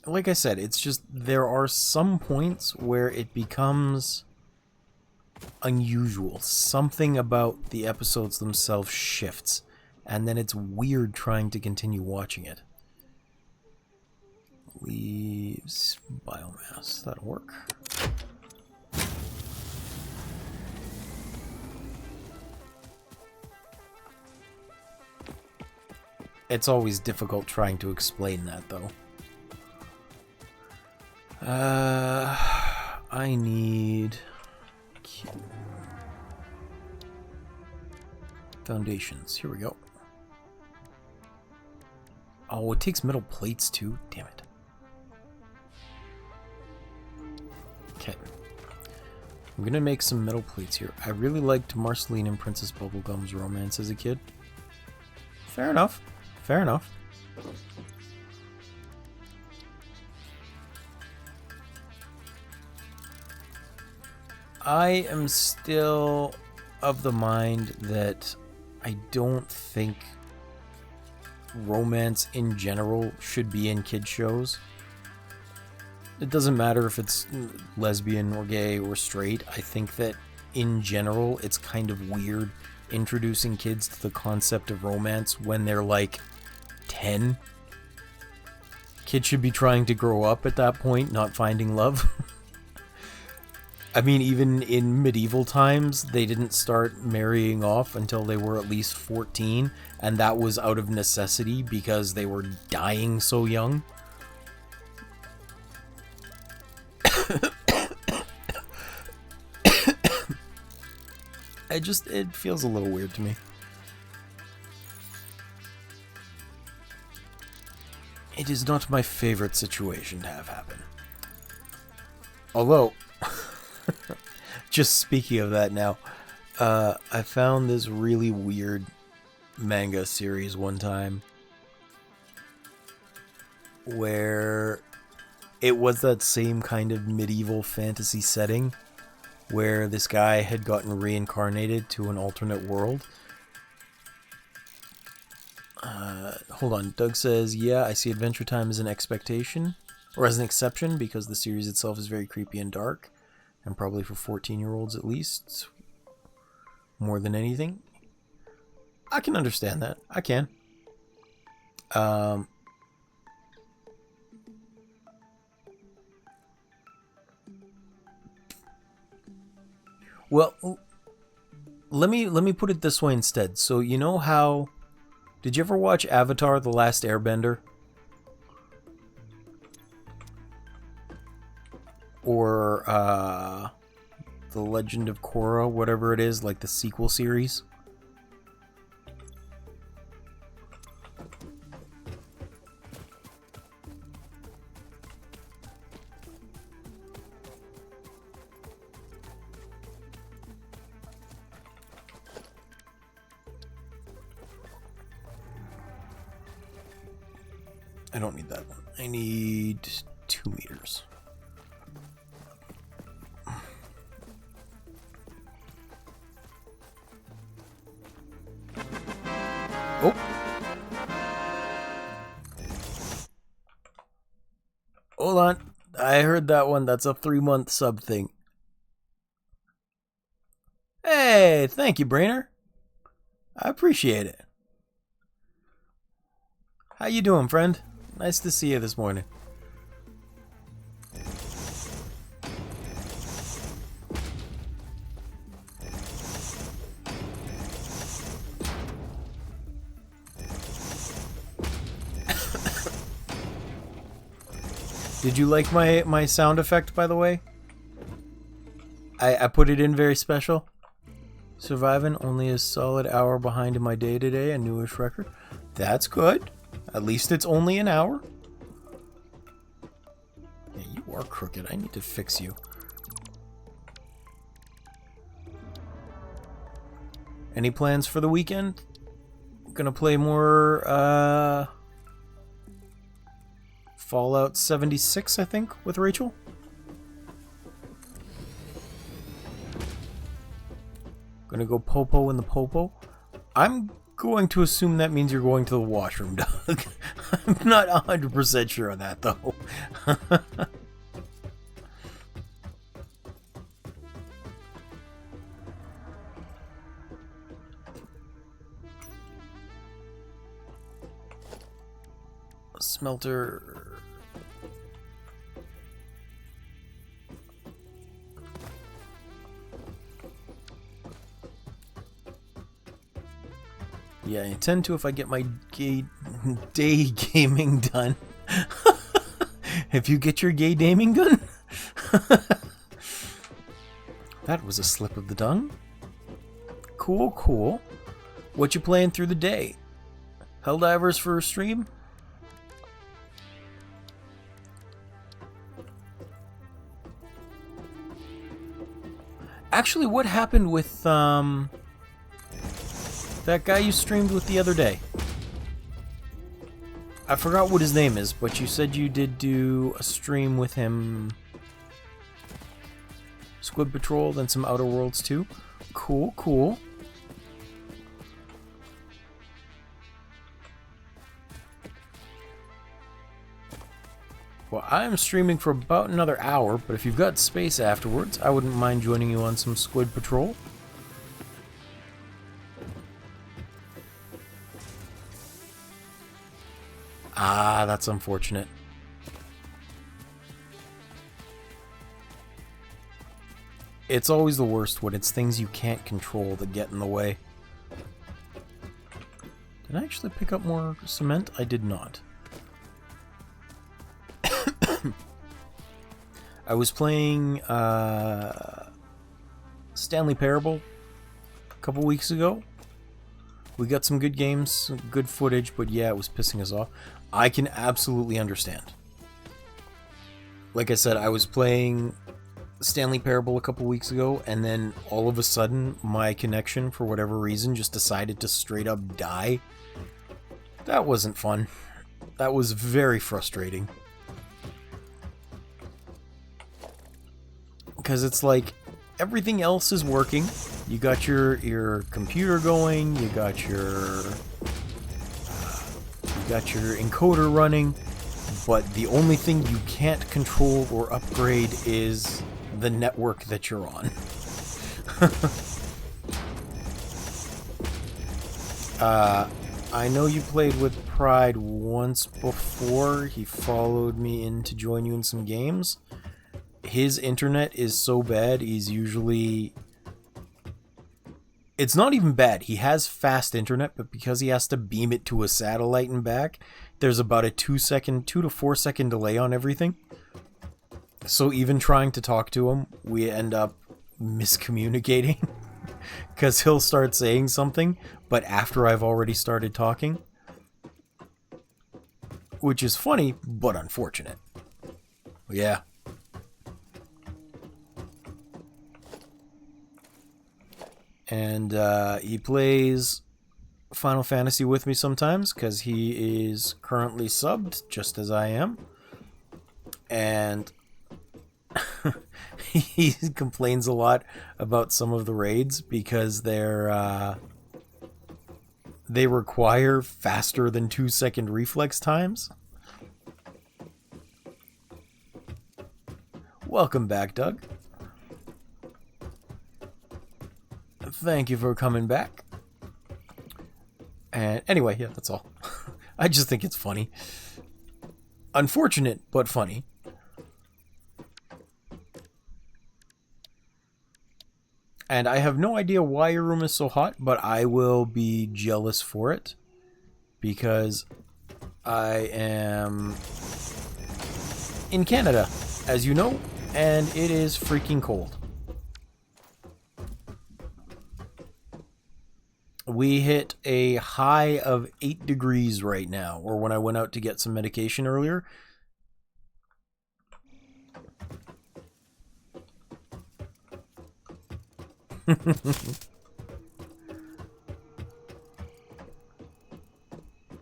Like I said, it's just there are some points where it becomes unusual. Something about the episodes themselves shifts, and then it's weird trying to continue watching it. Leaves, biomass, that'll work. It's always difficult trying to explain that, though. I need foundations. Here we go. Oh, it takes metal plates too? Damn it. Okay. I'm gonna make some metal plates here. I really liked Marceline and Princess Bubblegum's romance as a kid. Fair enough. Fair enough. I am still of the mind that I don't think romance in general should be in kid shows. It doesn't matter if it's lesbian or gay or straight. I think that in general it's kind of weird introducing kids to the concept of romance when they're like 10. Kids should be trying to grow up at that point, not finding love. I mean, even in medieval times, they didn't start marrying off until they were at least 14, and that was out of necessity because they were dying so young. It feels a little weird to me. It is not my favorite situation to have happen. Although, just speaking of that now, I found this really weird manga series one time where it was that same kind of medieval fantasy setting where this guy had gotten reincarnated to an alternate world. Hold on, Doug says, yeah, I see Adventure Time as an expectation, or as an exception, because the series itself is very creepy and dark, and probably for 14-year-olds at least, more than anything. I can understand that. I can. Well, let me put it this way instead. So you know how... Did you ever watch Avatar: The Last Airbender? Or The Legend of Korra, whatever it is, like the sequel series? I don't need that one. I need 2 meters. Oh. Hold on. I heard that one. That's a 3-month sub thing. Hey, thank you, Brainer. I appreciate it. How you doing, friend? Nice to see you this morning. Did you like my sound effect, by the way? I put it in very special. Surviving only a solid hour behind in my day today, a newish record. That's good. At least it's only an hour. Yeah, you are crooked. I need to fix you. Any plans for the weekend? Gonna play more Fallout 76, I think, with Rachel. Gonna go popo in the popo. I'm going to assume that means you're going to the washroom, Doug. I'm not 100% sure on that, though. Smelter. Yeah, I intend to if I get my day gaming done. If you get your gay gaming done? That was a slip of the tongue. Cool, cool. What you playing through the day? Helldivers for a stream? Actually, what happened with that guy you streamed with the other day? I forgot what his name is, but you said you did do a stream with him. Squid Patrol, then some Outer Worlds too. Cool, cool. Well, I'm streaming for about another hour, but if you've got space afterwards, I wouldn't mind joining you on some Squid Patrol. Ah, that's unfortunate. It's always the worst when it's things you can't control that get in the way. Did I actually pick up more cement? I did not. I was playing Stanley Parable a couple weeks ago. We got some good games, some good footage, but yeah, it was pissing us off. I can absolutely understand. Like I said, I was playing Stanley Parable a couple weeks ago, and then all of a sudden, my connection, for whatever reason, just decided to straight up die. That wasn't fun. That was very frustrating. Because it's like, everything else is working. You got your computer going, you got your encoder running, but the only thing you can't control or upgrade is the network that you're on. I know you played with Pride once before. He followed me in to join you in some games. His internet is so bad, he's usually... It's not even bad. He has fast internet, but because he has to beam it to a satellite and back, there's about a 2 to 4 second delay on everything. So even trying to talk to him, we end up miscommunicating. Because he'll start saying something, but after I've already started talking. Which is funny, but unfortunate. Yeah. And he plays Final Fantasy with me sometimes, because he is currently subbed, just as I am. And he complains a lot about some of the raids, because they require faster than 2 second reflex times. Welcome back, Doug. Thank you for coming back. And anyway, yeah, that's all. I just think it's funny. Unfortunate, but funny. And I have no idea why your room is so hot, but I will be jealous for it. Because I am in Canada, as you know, and it is freaking cold. We hit a high of 8 degrees right now, or when I went out to get some medication earlier.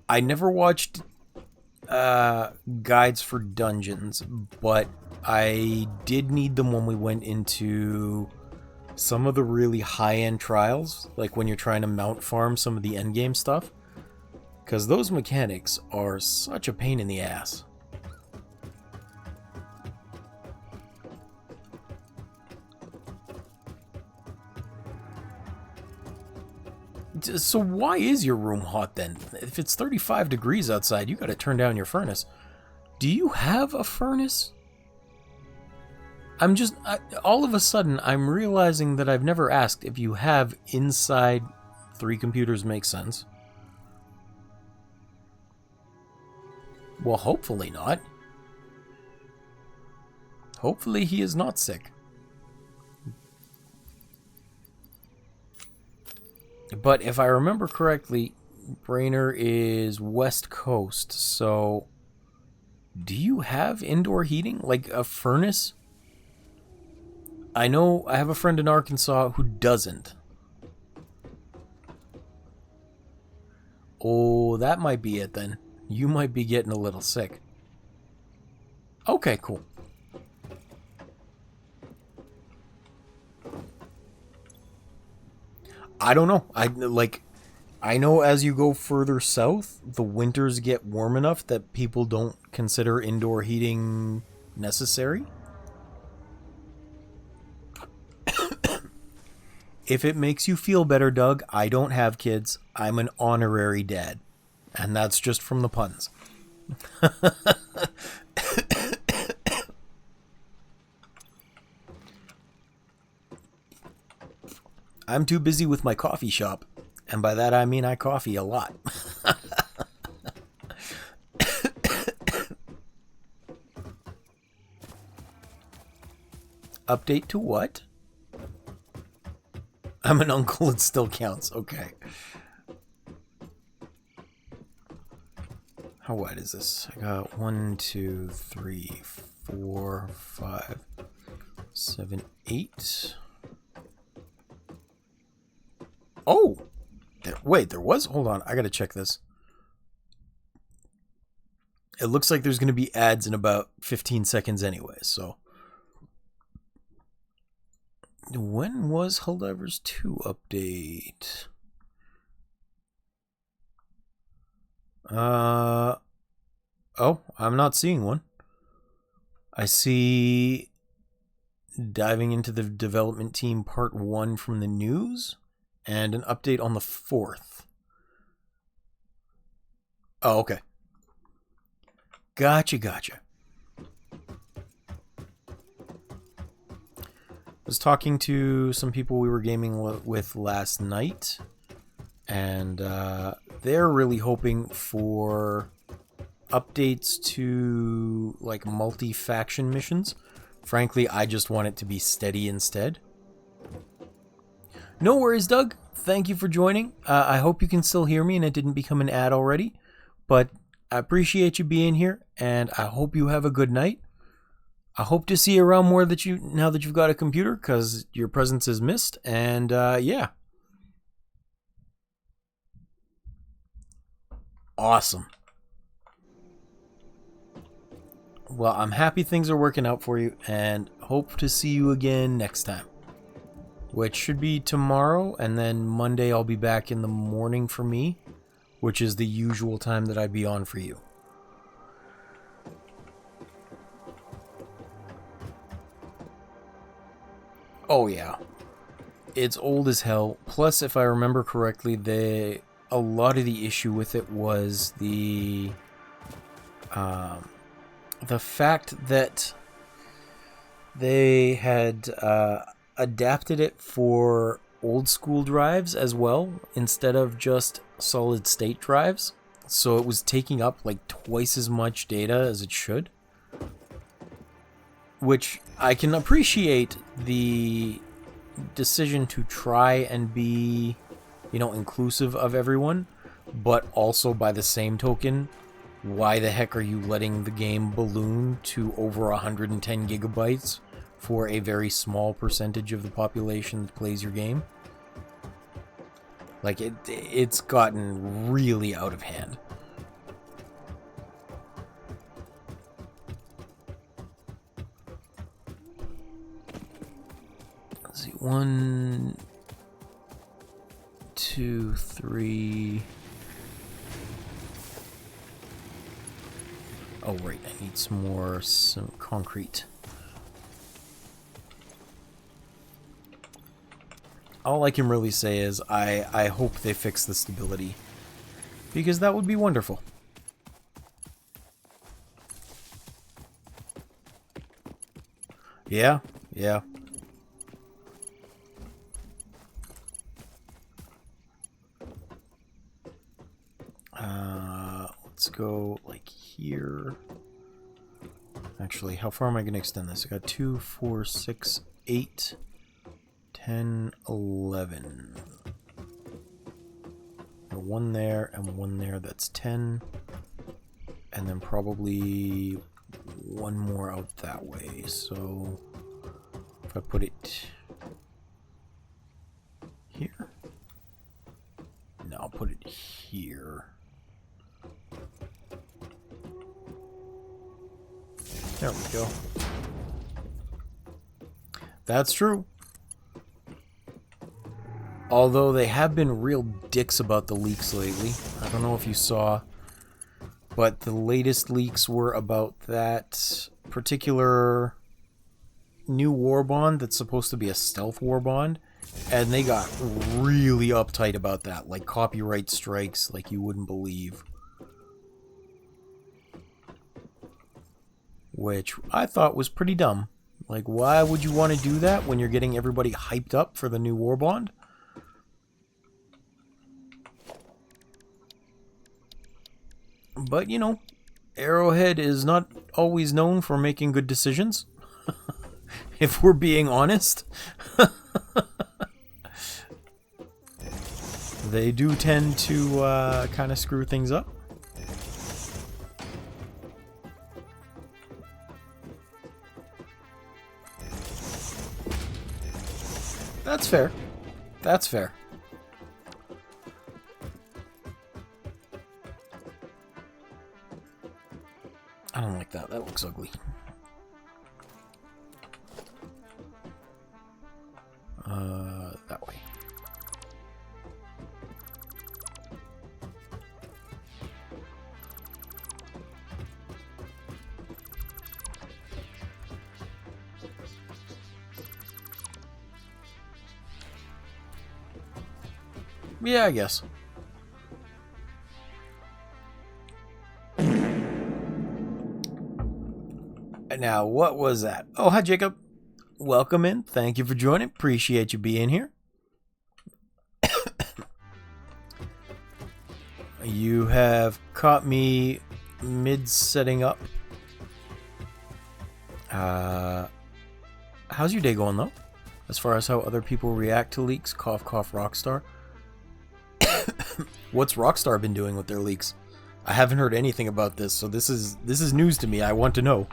I never watched guides for dungeons, but I did need them when we went into some of the really high-end trials, like when you're trying to mount farm some of the endgame stuff, because those mechanics are such a pain in the ass. So why is your room hot then? If it's 35 degrees outside, you gotta turn down your furnace. Do you have a furnace? All of a sudden, I'm realizing that I've never asked if you have inside 3 computers. Makes sense. Well, hopefully not. Hopefully he is not sick. But if I remember correctly, Brainer is West Coast, so do you have indoor heating? Like a furnace? I know I have a friend in Arkansas who doesn't. Oh, that might be it then. You might be getting a little sick. Okay, cool. I don't know. I know as you go further south, the winters get warm enough that people don't consider indoor heating necessary. If it makes you feel better, Doug, I don't have kids. I'm an honorary dad. And that's just from the puns. I'm too busy with my coffee shop. And by that I mean I coffee a lot. Update to what? I'm an uncle, it still counts. Okay. How wide is this? I got 1, 2, 3, 4, 5, 7, 8. Oh! Wait, there was? Hold on, I gotta check this. It looks like there's gonna be ads in about 15 seconds anyway, so... When was Helldivers 2 update? Oh, I'm not seeing one. I see diving into the development team part 1 from the news and an update on the 4th. Oh, okay. Gotcha. I was talking to some people we were gaming with last night, and they're really hoping for updates to like multi-faction missions. Frankly, I just want it to be steady instead. No worries, Doug. Thank you for joining. I hope you can still hear me and it didn't become an ad already, but I appreciate you being here, and I hope you have a good night. I hope to see you around more now that you've got a computer, because your presence is missed, and yeah. Awesome. Well, I'm happy things are working out for you, and hope to see you again next time. Which should be tomorrow, and then Monday I'll be back in the morning for me, which is the usual time that I'd be on for you. Oh yeah, it's old as hell. Plus, if I remember correctly, a lot of the issue with it was the fact that they had adapted it for old school drives as well, instead of just solid state drives. So it was taking up like twice as much data as it should. Which I can appreciate the decision to try and be, inclusive of everyone, but also by the same token, why the heck are you letting the game balloon to over 110 gigabytes for a very small percentage of the population that plays your game? Like, it's gotten really out of hand. Let's see, 1, 2, 3. Oh, right, I need some concrete. All I can really say is I hope they fix the stability, because that would be wonderful. Yeah. Let's go like here. Actually, how far am I going to extend this? I got 2, 4, 6, 8, 10, 11. One there and one there, that's 10. And then probably one more out that way. So If I put it here. No, I'll put it here. There we go. That's true. Although they have been real dicks about the leaks lately. I don't know if you saw, but the latest leaks were about that particular new war bond that's supposed to be a stealth war bond, and they got really uptight about that, like copyright strikes like you wouldn't believe. Which I thought was pretty dumb. Like, why would you want to do that when you're getting everybody hyped up for the new war bond? But, you know, Arrowhead is not always known for making good decisions. If we're being honest. They do tend to kind of screw things up. That's fair. That's fair. I don't like that. That looks ugly. That way. Yeah, I guess. Now, what was that? Oh, hi, Jacob. Welcome in. Thank you for joining. Appreciate you being here. You have caught me mid-setting up. How's your day going, though? As far as how other people react to leaks, cough, cough, Rockstar. What's Rockstar been doing with their leaks? I haven't heard anything about this, so this is news to me. I want to know.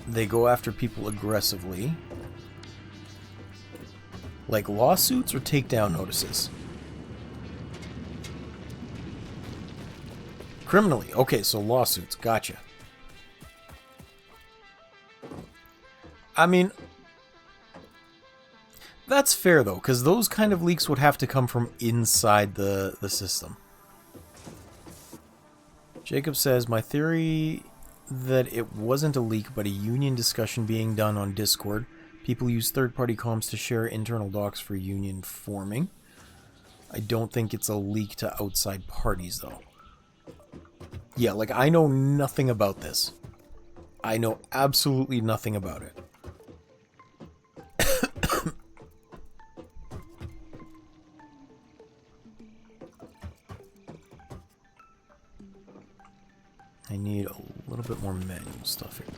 They go after people aggressively. Like lawsuits or takedown notices? Criminally. Okay, so lawsuits. Gotcha. I mean, that's fair, though, because those kind of leaks would have to come from inside the system. Jacob says, my theory that it wasn't a leak, but a union discussion being done on Discord. People use third-party comms to share internal docs for union forming. I don't think it's a leak to outside parties, though. Yeah, like, I know nothing about this. I know absolutely nothing about it. I need a little bit more manual stuff here.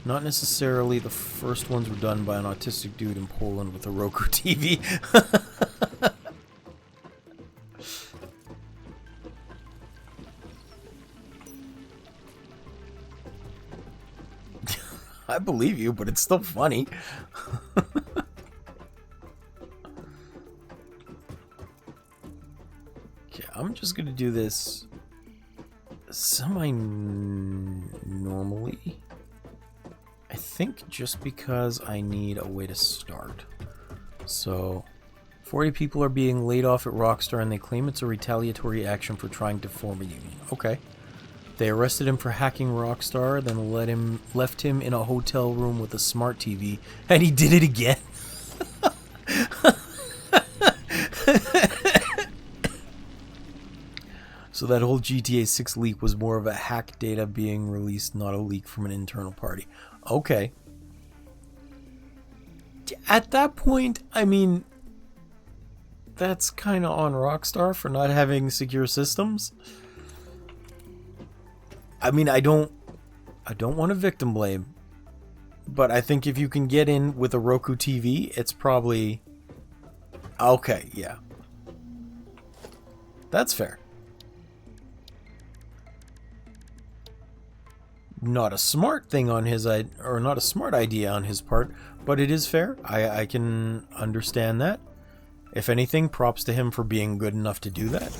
Not necessarily the first ones were done by an autistic dude in Poland with a Roku TV. I believe you, but it's still funny. Okay, I'm just gonna do this semi-normally. I think just because I need a way to start. So, 40 people are being laid off at Rockstar and they claim it's a retaliatory action for trying to form a union. Okay. They arrested him for hacking Rockstar, then left him in a hotel room with a smart TV, and he did it again. So that whole GTA 6 leak was more of a hack data being released, not a leak from an internal party. Okay. At that point, I mean, that's kind of on Rockstar for not having secure systems. I mean, I don't want to victim blame, but I think if you can get in with a Roku TV, it's probably okay. Yeah, That's fair. Not a smart thing on his or not a smart idea on his part, but it is fair. I can understand that. If anything, props to him for being good enough to do that.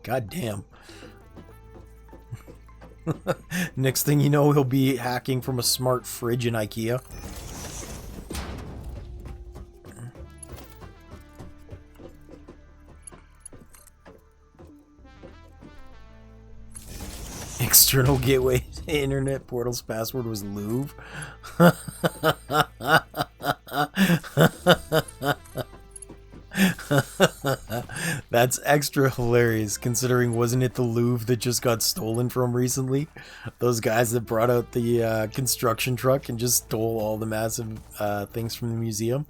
God damn. Next thing you know, he'll be hacking from a smart fridge in IKEA. External gateway to internet portal's password was Louvre. That's extra hilarious, considering wasn't it the Louvre that just got stolen from recently? Those guys that brought out the construction truck and just stole all the massive things from the museum.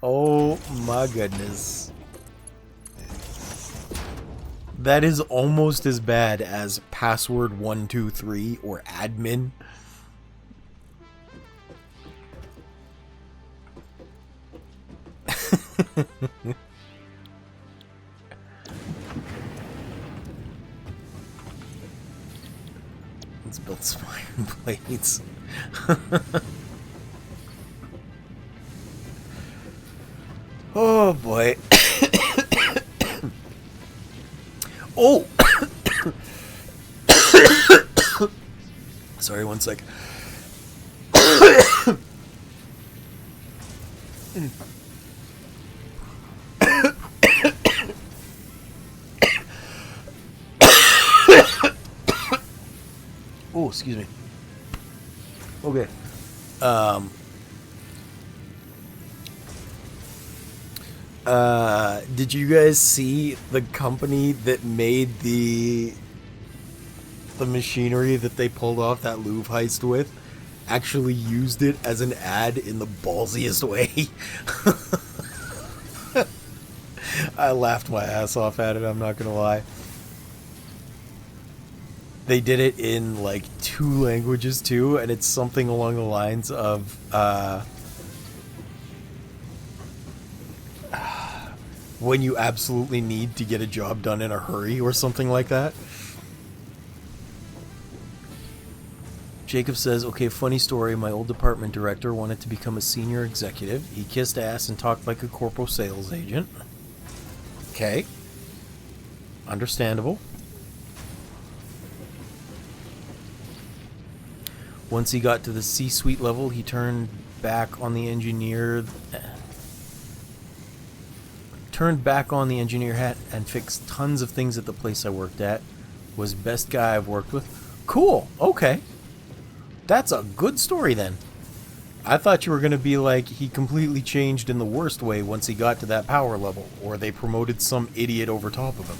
Oh my goodness. That is almost as bad as password 123 or admin. Let's build some iron plates. Oh boy. Oh! Sorry, one sec. Oh, excuse me. Okay. Did you guys see the company that made the machinery that they pulled off that Louvre heist with actually used it as an ad in the ballsiest way? I laughed my ass off at it, I'm not gonna lie. They did it in like 2 languages too, and it's something along the lines of when you absolutely need to get a job done in a hurry or something like that. Jacob says, okay, funny story. My old department director wanted to become a senior executive. He kissed ass and talked like a corporate sales agent. Okay. Understandable. Once he got to the C-suite level, he turned back on the engineer hat and fixed tons of things at the place I worked at. Was best guy I've worked with. Cool. Okay. That's a good story then. I thought you were going to be like he completely changed in the worst way once he got to that power level, or they promoted some idiot over top of him.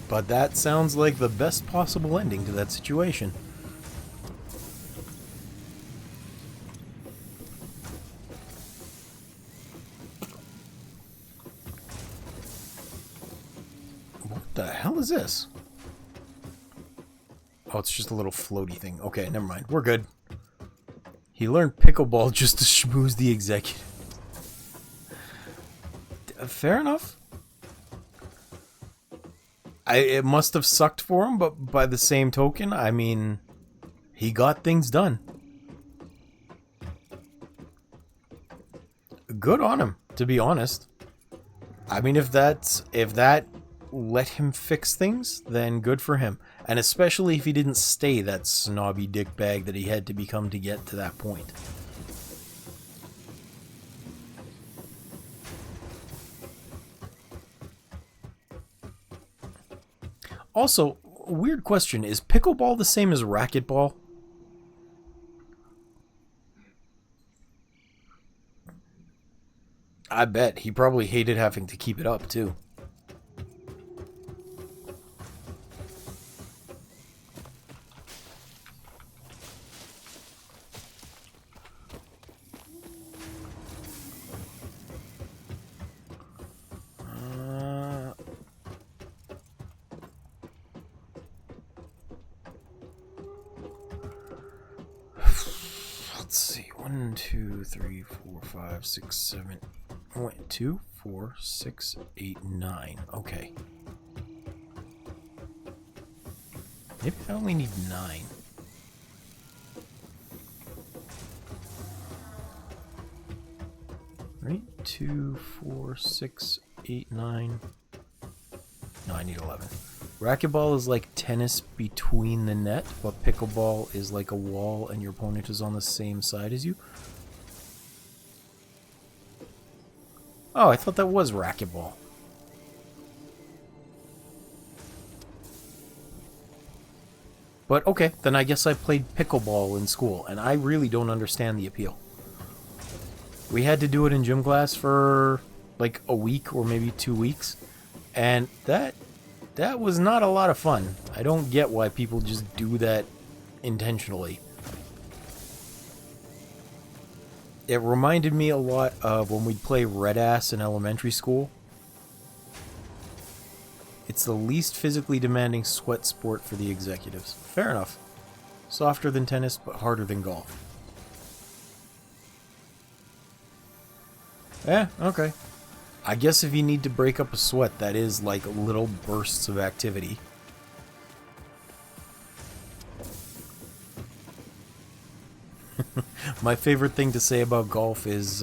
But that sounds like the best possible ending to that situation. What the hell is this? Oh, it's just a little floaty thing. Okay, never mind. We're good. He learned pickleball just to schmooze the executive. Fair enough. It must have sucked for him, but by the same token, I mean, he got things done. Good on him, to be honest. I mean, if that let him fix things, then good for him. And especially if he didn't stay that snobby dickbag that he had to become to get to that point. Also, weird question, is pickleball the same as racquetball? I bet. He probably hated having to keep it up, too. let's see. 1, 2, 3, 4, 5, 6, 7. 1, 2, 4, 6, 8, 9. Okay. Maybe I only need 9. Right? 2, 4, 6, 8, 9. No, I need 11. Racquetball is like tennis between the net, but pickleball is like a wall and your opponent is on the same side as you. Oh, I thought that was racquetball. But okay, then I guess I played pickleball in school, and I really don't understand the appeal. We had to do it in gym class for like a week or maybe 2 weeks, and that was not a lot of fun. I don't get why people just do that intentionally. It reminded me a lot of when we'd play Red Ass in elementary school. It's the least physically demanding sweat sport for the executives. Fair enough. Softer than tennis, but harder than golf. Eh, okay. I guess if you need to break up a sweat, that is like little bursts of activity. My favorite thing to say about golf is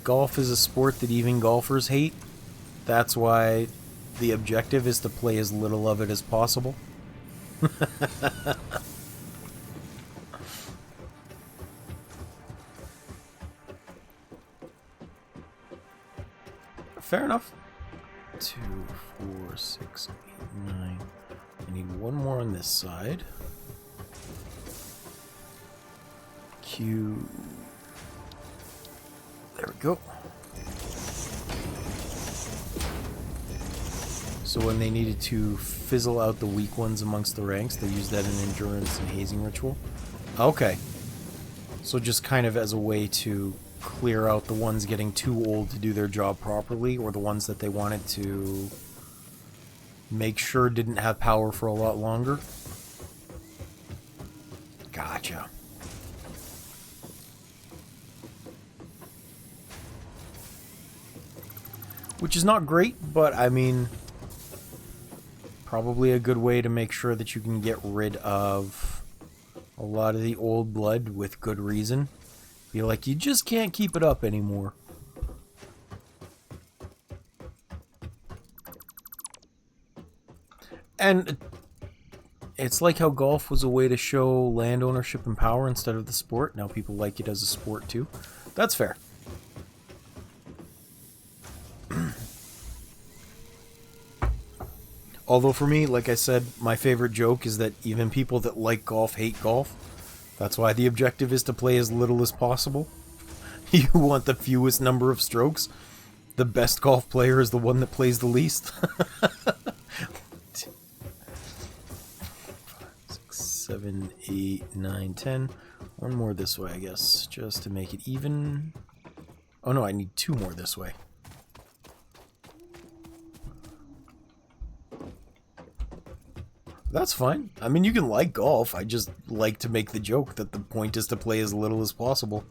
golf is a sport that even golfers hate. That's why the objective is to play as little of it as possible. Fair enough. 2, 4, 6, 8, 9. I need one more on this side. Q. There we go. So when they needed to fizzle out the weak ones amongst the ranks, they used that in endurance and hazing ritual. Okay. So just kind of as a way to clear out the ones getting too old to do their job properly, or the ones that they wanted to make sure didn't have power for a lot longer. Gotcha. Which is not great, but I mean, probably a good way to make sure that you can get rid of a lot of the old blood with good reason. Be like, you just can't keep it up anymore. And it's like how golf was a way to show land ownership and power instead of the sport. Now people like it as a sport too. That's fair. Although for me, like I said, my favorite joke is that even people that like golf hate golf. That's why the objective is to play as little as possible. You want the fewest number of strokes. The best golf player is the one that plays the least. 6, 7, 8, 9, 10. One more this way, I guess, just to make it even. Oh no, I need 2 more this way. That's fine. I mean, you can like golf. I just like to make the joke that the point is to play as little as possible.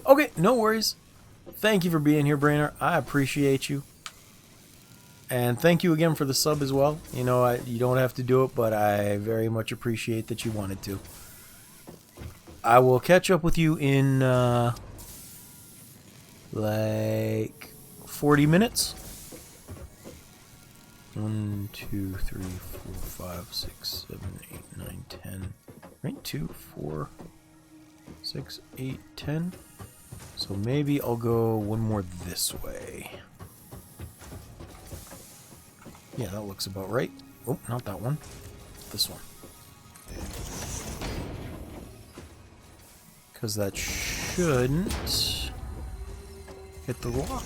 Okay, no worries. Thank you for being here, Brainer. I appreciate you. And thank you again for the sub as well. You know, you don't have to do it, but I very much appreciate that you wanted to. I will catch up with you in, like 40 minutes. 1, 2, 3, 4, 5, 6, 7, 8, 9, 10. Right? 2, 4, 6, 8, 10. So maybe I'll go one more this way. Yeah, that looks about right. Oh, not that one. This one. Because that shouldn't hit the rock.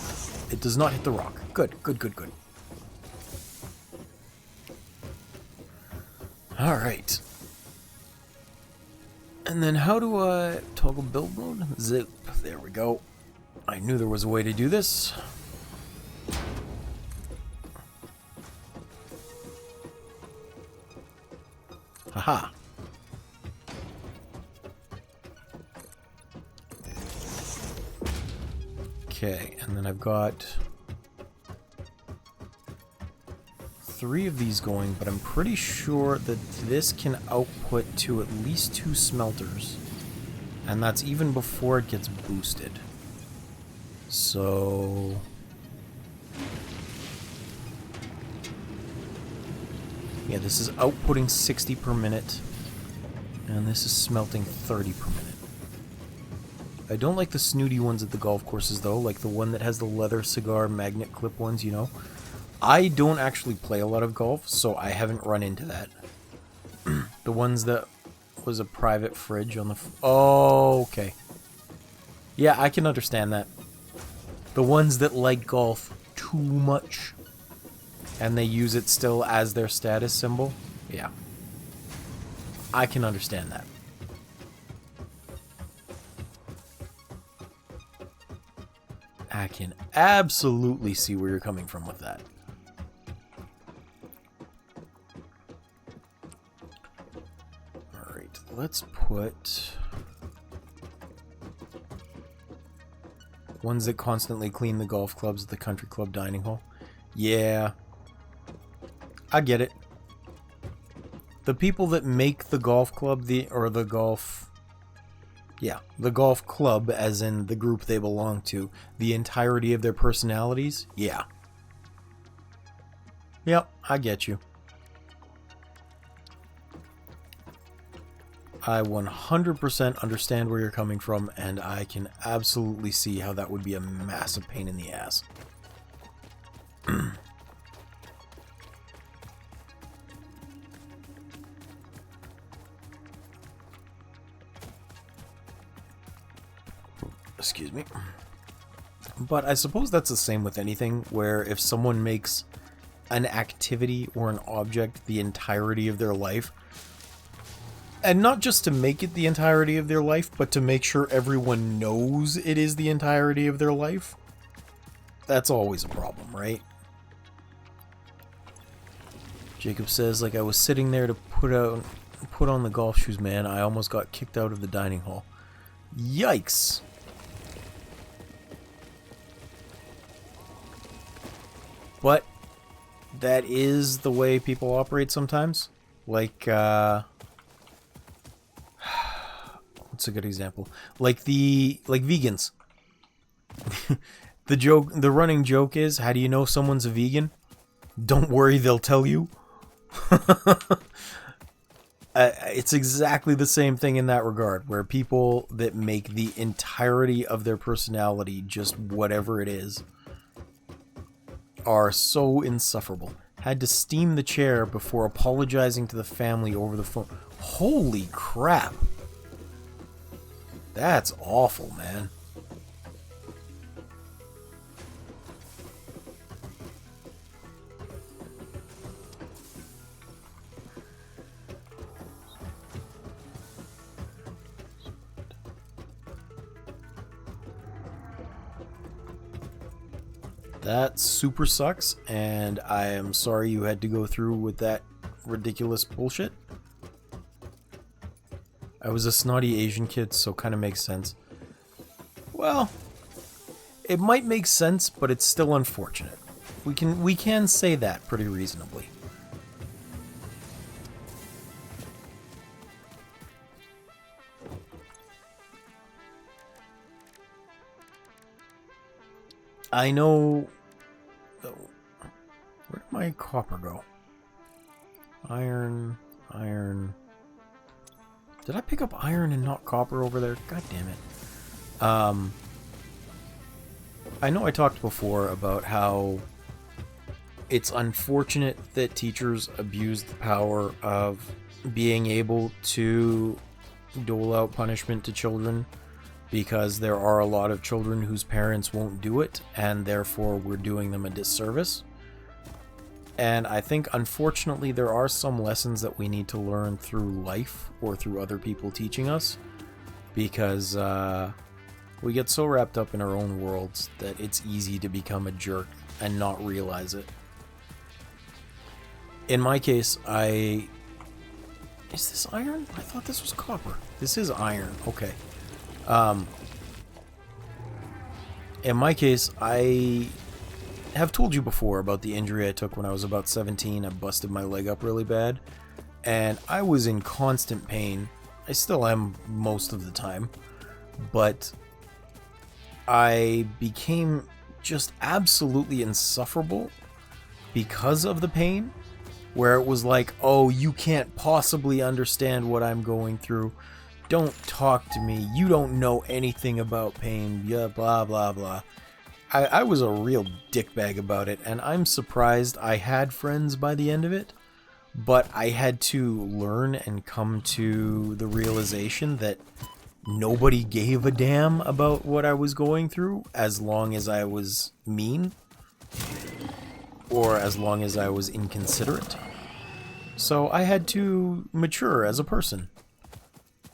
It does not hit the rock. Good, good, good, good. Alright. And then how do I toggle build mode? Zip. There we go. I knew there was a way to do this. Haha. Okay, and then I've got 3 of these going, but I'm pretty sure that this can output to at least 2 smelters. And that's even before it gets boosted. So... yeah, this is outputting 60 per minute. And this is smelting 30 per minute. I don't like the snooty ones at the golf courses, though, like the one that has the leather cigar magnet clip ones, you know. I don't actually play a lot of golf, so I haven't run into that. The ones that was a private fridge on the... oh, okay. Yeah, I can understand that. The ones that like golf too much, and they use it still as their status symbol, yeah. I can understand that. I can absolutely see where you're coming from with that. Alright, let's put ones that constantly clean the golf clubs at the country club dining hall. Yeah, I get it. The people that make the golf club, the golf club, as in the group they belong to, the entirety of their personalities, yeah. Yep, I get you. I 100% understand where you're coming from, and I can absolutely see how that would be a massive pain in the ass. Excuse me. But I suppose that's the same with anything, where if someone makes an activity or an object the entirety of their life, and not just to make it the entirety of their life, but to make sure everyone knows it is the entirety of their life, that's always a problem, right? Jacob says, like, I was sitting there to put on the golf shoes, man. I almost got kicked out of the dining hall. Yikes! But that is the way people operate sometimes. Like, what's a good example? Like vegans. The running joke is, how do you know someone's a vegan? Don't worry, they'll tell you. It's exactly the same thing in that regard, where people that make the entirety of their personality just whatever it is are so insufferable. Had to steam the chair before apologizing to the family over the phone. Holy crap. That's awful, man. That super sucks, and I am sorry you had to go through with that ridiculous bullshit. I was a snotty Asian kid, so kind of makes sense. Well, it might make sense, but it's still unfortunate. We can say that pretty reasonably. I know... where did my copper go? Iron... Did I pick up iron and not copper over there? God damn it. I know I talked before about how it's unfortunate that teachers abuse the power of being able to dole out punishment to children, because there are a lot of children whose parents won't do it, and therefore we're doing them a disservice. And I think, unfortunately, there are some lessons that we need to learn through life or through other people teaching us, because we get so wrapped up in our own worlds that it's easy to become a jerk and not realize it. In my case, I Is this iron? I thought this was copper. This is iron. Okay. In my case, I have told you before about the injury I took when I was about 17. I busted my leg up really bad, and I was in constant pain. I still am most of the time, but I became just absolutely insufferable because of the pain, where it was like, oh, you can't possibly understand what I'm going through. Don't talk to me. You don't know anything about pain. Yeah, blah, blah, blah. I was a real dickbag about it, and I'm surprised I had friends by the end of it, but I had to learn and come to the realization that nobody gave a damn about what I was going through as long as I was mean, or as long as I was inconsiderate. So I had to mature as a person.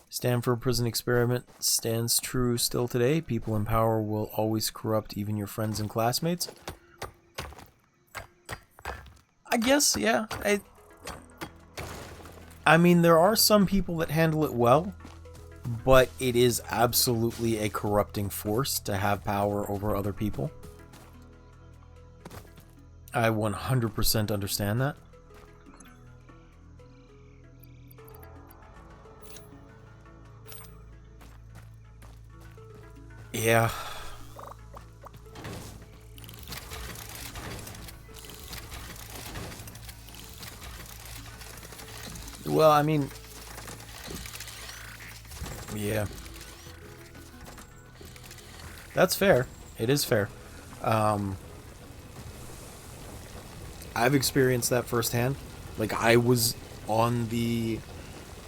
Stanford Prison Experiment stands true still today. People in power will always corrupt even your friends and classmates. I guess, yeah. I mean, there are some people that handle it well, but it is absolutely a corrupting force to have power over other people. I 100% understand that. Yeah. Well, I mean, yeah. That's fair. It is fair. I've experienced that firsthand. Like, I was on the,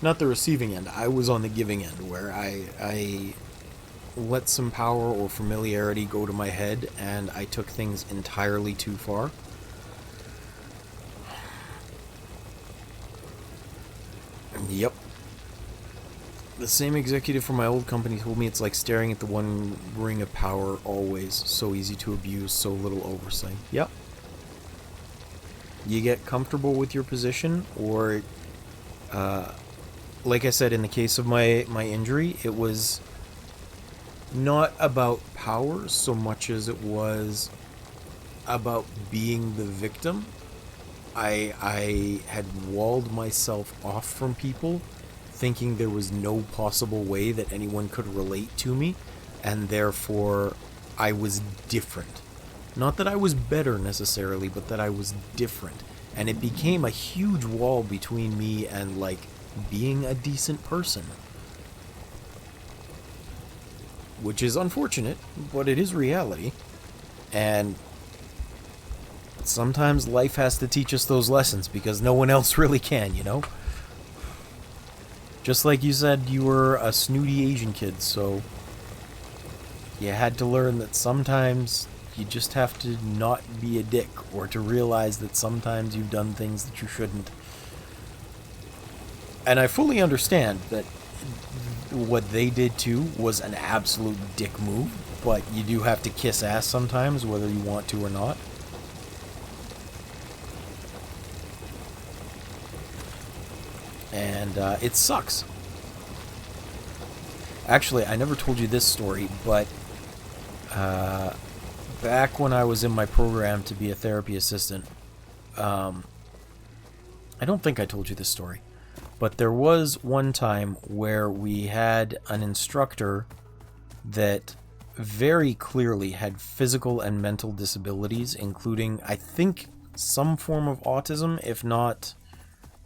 not the receiving end, I was on the giving end, where I let some power or familiarity go to my head, and I took things entirely too far. Yep. The same executive from my old company told me it's like staring at the one ring of power always. So easy to abuse, so little oversight. Yep. You get comfortable with your position, or, like I said, in the case of my injury, it was not about power so much as it was about being the victim. I had walled myself off from people, thinking there was no possible way that anyone could relate to me, and therefore I was different. Not that I was better necessarily, but that I was different. And it became a huge wall between me and, like, being a decent person. Which is unfortunate, but it is reality. And sometimes life has to teach us those lessons because no one else really can, you know? Just like you said, you were a snooty Asian kid, so you had to learn that sometimes you just have to not be a dick, or to realize that sometimes you've done things that you shouldn't. And I fully understand that what they did too was an absolute dick move, but you do have to kiss ass sometimes, whether you want to or not. And it sucks. Actually, I never told you this story, but back when I was in my program to be a therapy assistant, I don't think I told you this story, but there was one time where we had an instructor that very clearly had physical and mental disabilities, including, I think, some form of autism, if not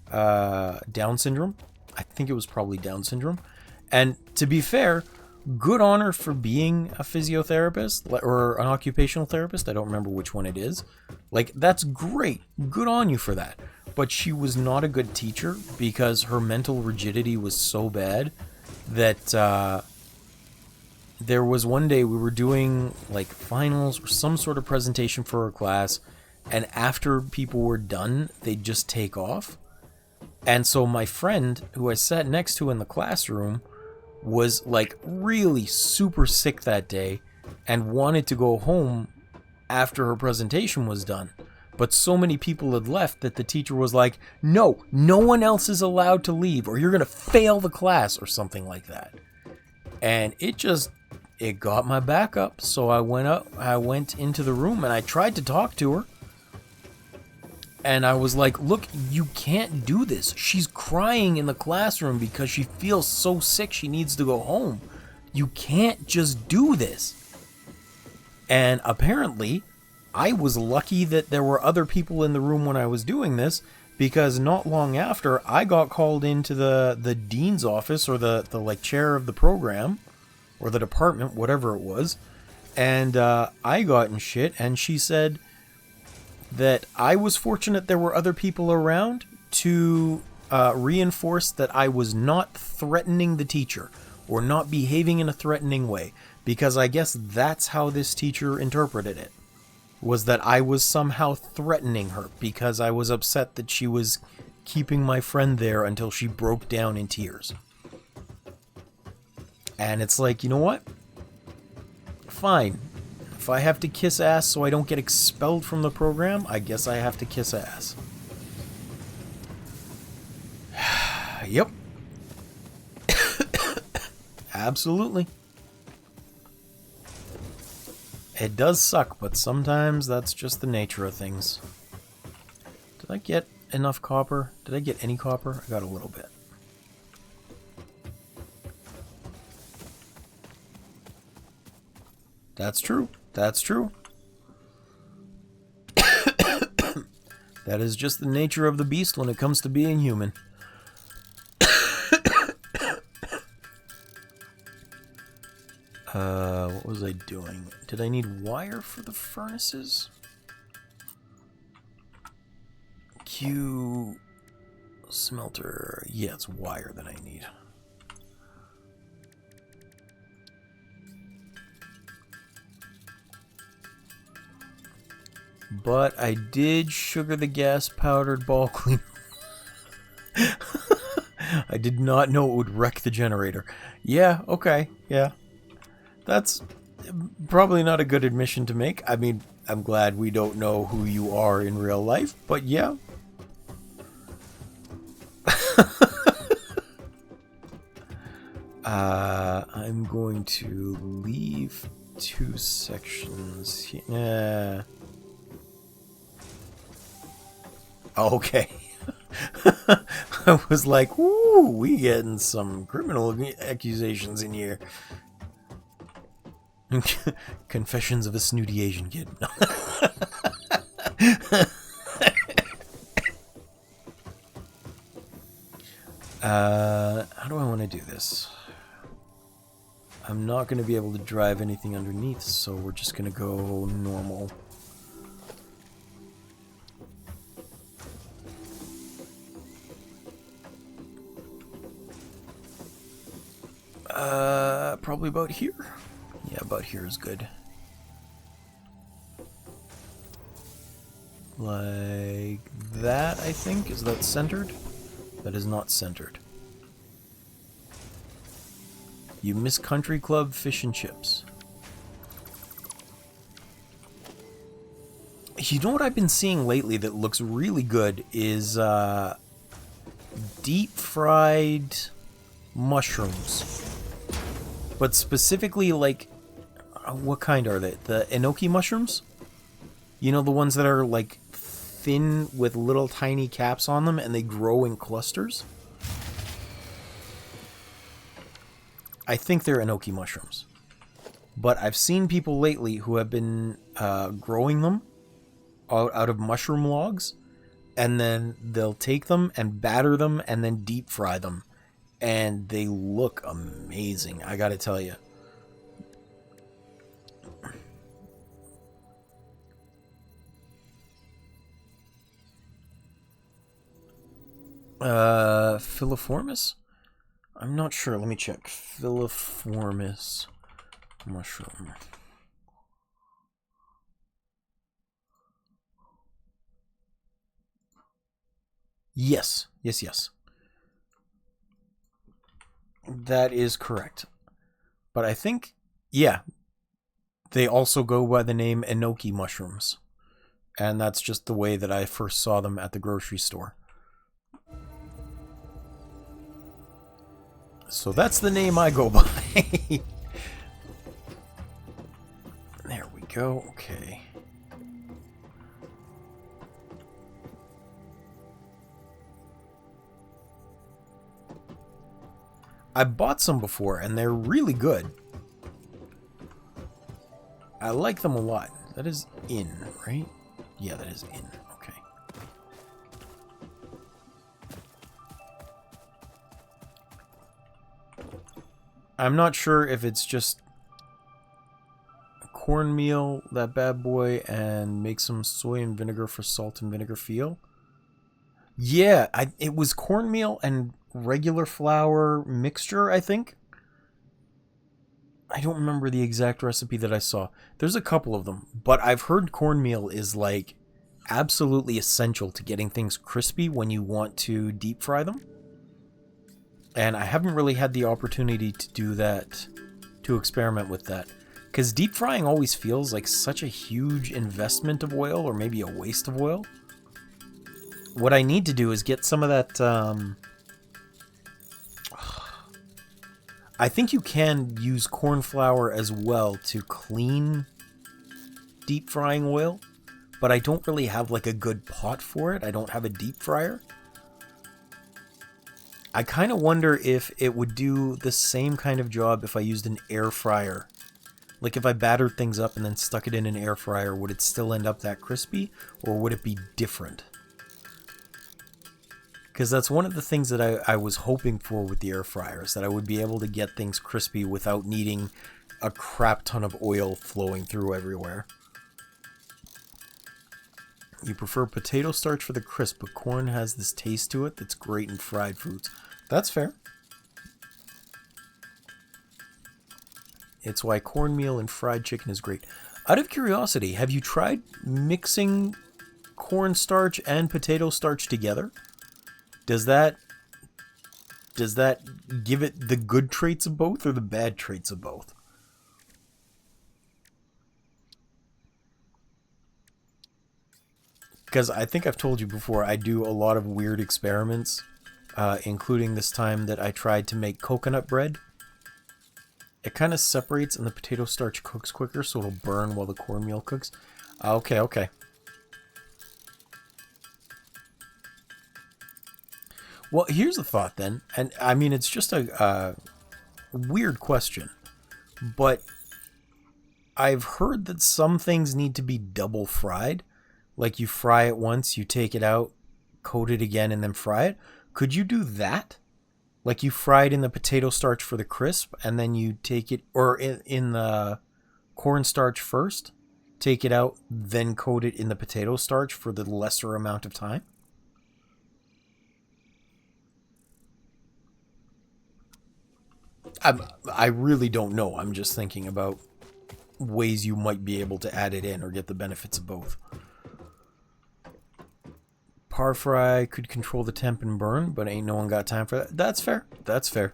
Down syndrome. I think it was probably Down syndrome. And to be fair, good on her for being a physiotherapist or an occupational therapist. I don't remember which one it is. Like, that's great. Good on you for that. But she was not a good teacher because her mental rigidity was so bad that there was one day we were doing like finals or some sort of presentation for her class, and after people were done, they'd just take off. And so my friend, who I sat next to in the classroom, was like really super sick that day and wanted to go home after her presentation was done. But so many people had left that the teacher was like, no one else is allowed to leave or you're going to fail the class or something like that. And it got my back up. So I went into the room and I tried to talk to her. And I was like, look, you can't do this. She's crying in the classroom because she feels so sick she needs to go home. You can't just do this. And apparently, I was lucky that there were other people in the room when I was doing this, because not long after, I got called into the dean's office, or the like chair of the program, or the department, whatever it was, and I got in shit, and she said that I was fortunate there were other people around to reinforce that I was not threatening the teacher, or not behaving in a threatening way, because I guess that's how this teacher interpreted it. Was that I was somehow threatening her because I was upset that she was keeping my friend there until she broke down in tears. And it's like, you know what? Fine. If I have to kiss ass so I don't get expelled from the program, I guess I have to kiss ass. Yep. Absolutely. It does suck, but sometimes that's just the nature of things. Did I get enough copper? Did I get any copper? I got a little bit. That's true. That's true. That is just the nature of the beast when it comes to being human. What was I doing? Did I need wire for the furnaces? Q smelter. Yeah, it's wire that I need. But I did sugar the gas powdered ball cleaner. I did not know it would wreck the generator. Yeah, okay, yeah. That's probably not a good admission to make. I mean, I'm glad we don't know who you are in real life, but yeah. I'm going to leave 2 sections here. Okay. I was like, ooh, we getting some criminal accusations in here. Confessions of a snooty Asian kid. How do I want to do this? I'm not going to be able to drive anything underneath, so we're just going to go normal. Probably about here. Yeah, about here is good. Like that, I think. Is that centered? That is not centered. You miss Country Club fish and chips. You know what I've been seeing lately that looks really good is deep fried mushrooms. But specifically, like, what kind are they? The enoki mushrooms? You know, the ones that are like thin with little tiny caps on them and they grow in clusters? I think they're enoki mushrooms. But I've seen people lately who have been growing them out of mushroom logs, and then they'll take them and batter them and then deep fry them. And they look amazing, I gotta tell you. Filiformis? I'm not sure. Let me check. Filiformis mushroom. Yes. Yes. That is correct. But I think, yeah, they also go by the name enoki mushrooms. And that's just the way that I first saw them at the grocery store. So that's the name I go by. There we go. Okay. I bought some before, and they're really good. I like them a lot. That is in, right? Yeah, that is in. Okay. I'm not sure if it's just cornmeal, that bad boy, and make some soy and vinegar for salt and vinegar feel. Yeah, it was cornmeal and regular flour mixture, I think. I don't remember the exact recipe that I saw. There's a couple of them, but I've heard cornmeal is like absolutely essential to getting things crispy when you want to deep fry them. And I haven't really had the opportunity to do that, to experiment with that. Because deep frying always feels like such a huge investment of oil, or maybe a waste of oil. What I need to do is get some of that... I think you can use corn flour as well to clean deep frying oil, but I don't really have like a good pot for it. I don't have a deep fryer. I kind of wonder if it would do the same kind of job if I used an air fryer. Like if I battered things up and then stuck it in an air fryer, would it still end up that crispy, or would it be different? Because that's one of the things that I was hoping for with the air fryers, that I would be able to get things crispy without needing a crap ton of oil flowing through everywhere. You prefer potato starch for the crisp, but corn has this taste to it that's great in fried foods. That's fair. It's why cornmeal and fried chicken is great. Out of curiosity, have you tried mixing cornstarch and potato starch together? Does that give it the good traits of both or the bad traits of both? Because I think I've told you before, I do a lot of weird experiments, including this time that I tried to make coconut bread. It kind of separates and the potato starch cooks quicker, so it'll burn while the cornmeal cooks. Okay. Well, here's a thought then, and I mean, it's just a weird question, but I've heard that some things need to be double fried. Like you fry it once, you take it out, coat it again, and then fry it. Could you do that? Like you fry it in the potato starch for the crisp, and then you take it, or in the cornstarch first, take it out, then coat it in the potato starch for the lesser amount of time? I really don't know. I'm just thinking about ways you might be able to add it in or get the benefits of both. Par fry could control the temp and burn, but ain't no one got time for that. That's fair. That's fair.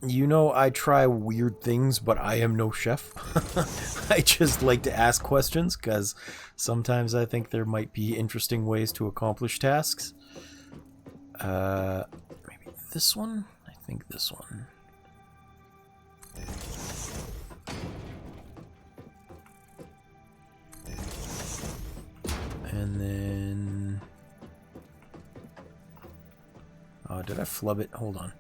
You know, I try weird things, but I am no chef. I just like to ask questions because sometimes I think there might be interesting ways to accomplish tasks. Maybe this one? I think this one. And then... Oh, did I flub it? Hold on.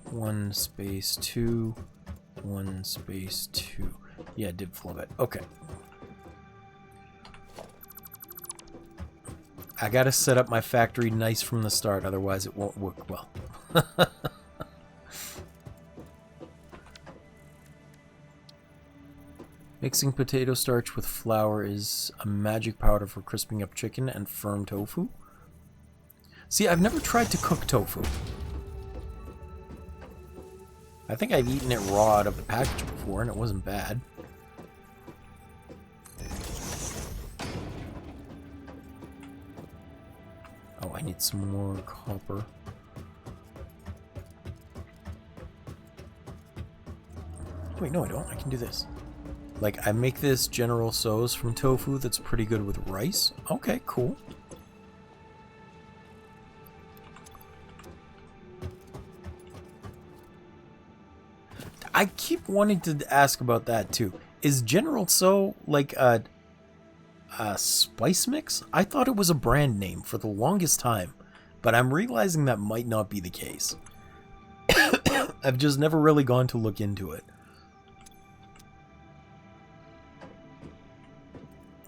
1 space 2, 1 space 2. Yeah, I did flub it. Okay. I gotta set up my factory nice from the start, otherwise it won't work well. Mixing potato starch with flour is a magic powder for crisping up chicken and firm tofu. See, I've never tried to cook tofu. I think I've eaten it raw out of the package before, and it wasn't bad. Oh, I need some more copper. Wait, no, I don't. I can do this. Like, I make this General Tso's from tofu that's pretty good with rice. Okay, cool. I keep wanting to ask about that, too. Is General Tso, like, a spice mix? I thought it was a brand name for the longest time, but I'm realizing that might not be the case. I've just never really gone to look into it.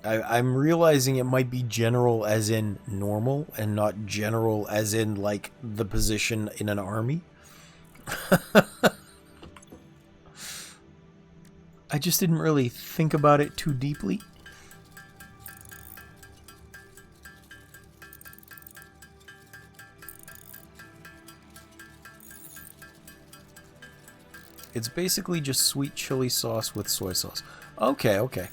I'm realizing it might be general as in normal and not general as in, like, the position in an army. I just didn't really think about it too deeply. It's basically just sweet chili sauce with soy sauce. Okay, okay.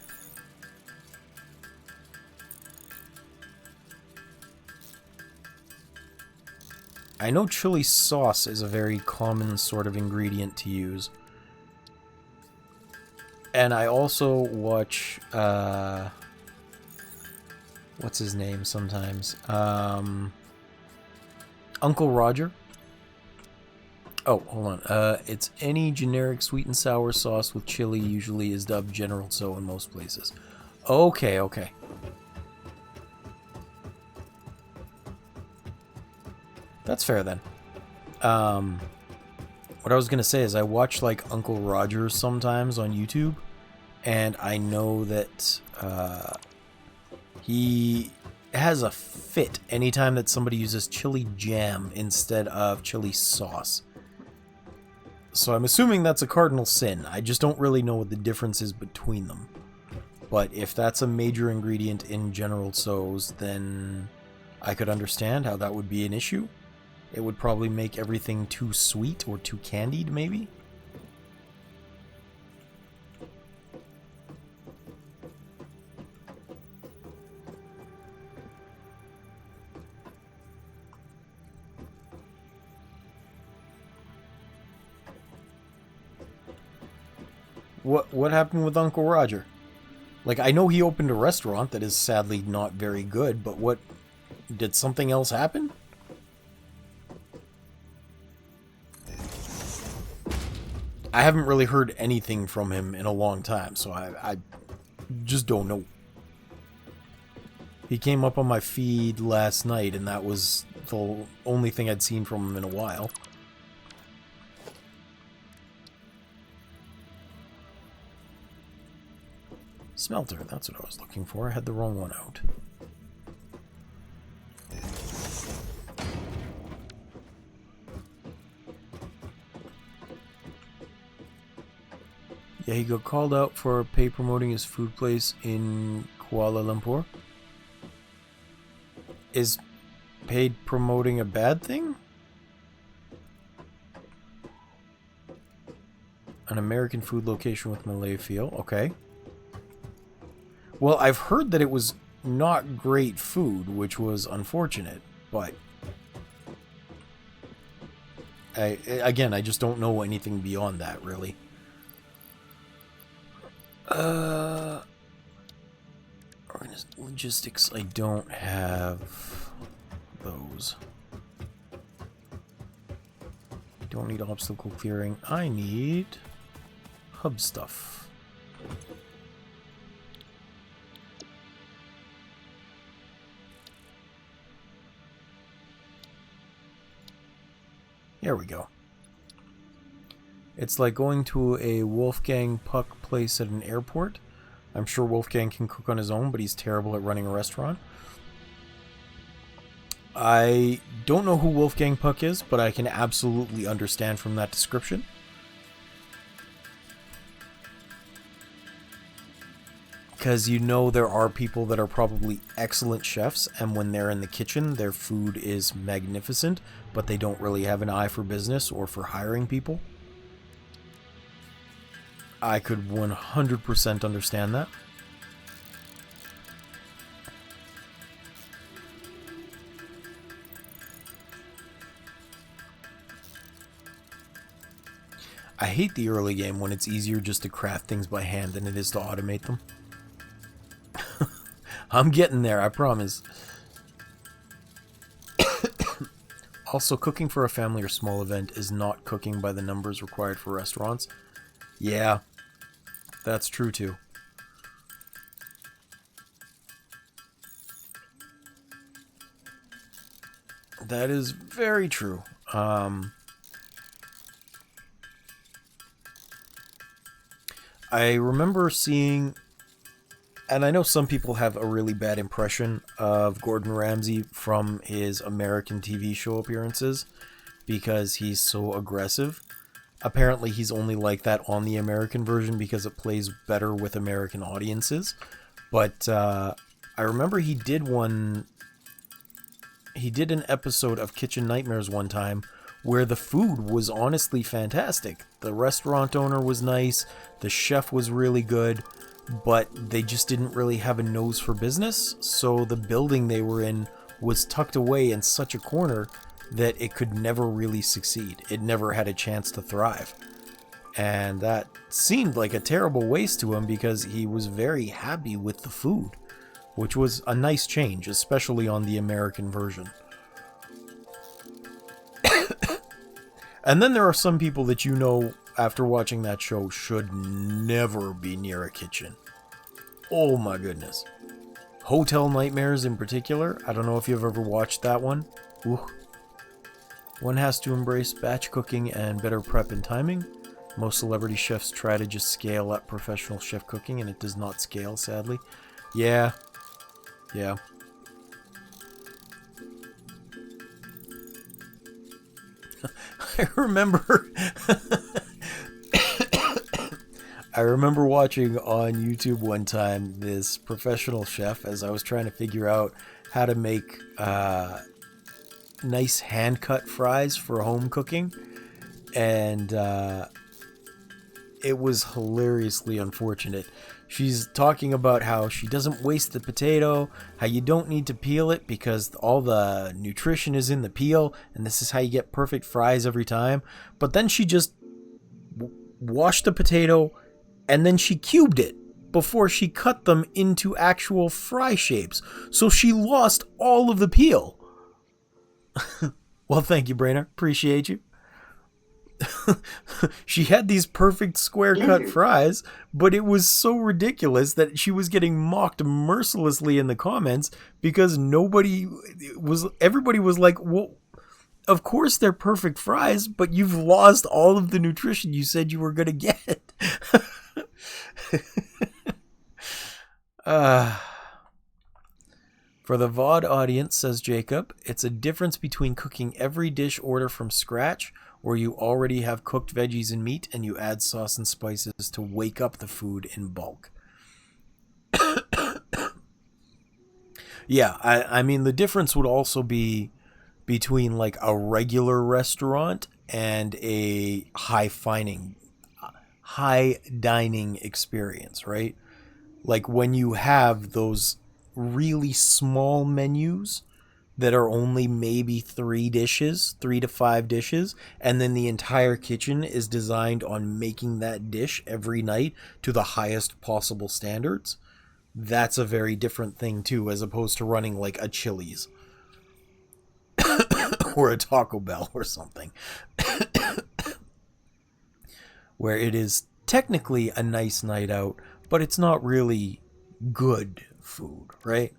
I know chili sauce is a very common sort of ingredient to use. And I also watch, what's his name sometimes? Uncle Roger. Oh, hold on. It's any generic sweet and sour sauce with chili usually is dubbed General Tso in most places. Okay, okay. That's fair then. What I was gonna say is I watch like Uncle Roger sometimes on YouTube, and I know that he has a fit anytime that somebody uses chili jam instead of chili sauce. So I'm assuming that's a cardinal sin. I just don't really know what the difference is between them. But if that's a major ingredient in General Tso's, then I could understand how that would be an issue. It would probably make everything too sweet or too candied, maybe? What happened with Uncle Roger? Like, I know he opened a restaurant that is sadly not very good, but what... Did something else happen? I haven't really heard anything from him in a long time, so I just don't know. He came up on my feed last night, and that was the only thing I'd seen from him in a while. Smelter, that's what I was looking for. I had the wrong one out. Yeah, he got called out for pay promoting his food place in Kuala Lumpur. Is paid promoting a bad thing? An American food location with Malay feel. Okay. Well, I've heard that it was not great food, which was unfortunate, but... Again, I just don't know anything beyond that, really. Logistics, I don't have those. Don't need obstacle clearing. I need hub stuff. There we go. It's like going to a Wolfgang Puck place at an airport. I'm sure Wolfgang can cook on his own, but he's terrible at running a restaurant. I don't know who Wolfgang Puck is, but I can absolutely understand from that description. Because you know there are people that are probably excellent chefs, and when they're in the kitchen, their food is magnificent, but they don't really have an eye for business or for hiring people. I could 100% understand that. I hate the early game when it's easier just to craft things by hand than it is to automate them. I'm getting there, I promise. Also, cooking for a family or small event is not cooking by the numbers required for restaurants. Yeah, that's true too. That is very true. I remember seeing, and I know some people have a really bad impression of Gordon Ramsay from his American TV show appearances because he's so aggressive. Apparently he's only like that on the American version because it plays better with American audiences. But I remember he did an episode of Kitchen Nightmares one time where the food was honestly fantastic. The restaurant owner was nice, the chef was really good, but they just didn't really have a nose for business, so the building they were in was tucked away in such a corner that it could never really succeed. It never had a chance to thrive. And that seemed like a terrible waste to him because he was very happy with the food, which was a nice change, especially on the American version. And then there are some people that you know, after watching that show, should never be near a kitchen. Oh my goodness. Hotel Nightmares in particular, I don't know if you've ever watched that one. Ooh. One has to embrace batch cooking and better prep and timing. Most celebrity chefs try to just scale up professional chef cooking, and it does not scale, sadly. Yeah. I remember watching on YouTube one time this professional chef as I was trying to figure out how to make nice hand-cut fries for home cooking, and it was hilariously unfortunate. She's talking about how she doesn't waste the potato, how you don't need to peel it because all the nutrition is in the peel, and this is how you get perfect fries every time. But then she just washed the potato, and then she cubed it before she cut them into actual fry shapes. So she lost all of the peel. Well, thank you, Brainer. Appreciate you. She had these perfect square cut fries, but it was so ridiculous that she was getting mocked mercilessly in the comments because everybody was like, well, of course they're perfect fries, but you've lost all of the nutrition you said you were going to get. For the VOD audience, says Jacob, it's a difference between cooking every dish order from scratch, or you already have cooked veggies and meat and you add sauce and spices to wake up the food in bulk. Yeah, I mean, the difference would also be between like a regular restaurant and a high dining experience, right? Like when you have those really small menus that are only maybe 3 to 5 dishes, and then the entire kitchen is designed on making that dish every night to the highest possible standards. That's a very different thing too, as opposed to running like a Chili's or a Taco Bell or something where it is technically a nice night out, but it's not really good food, right?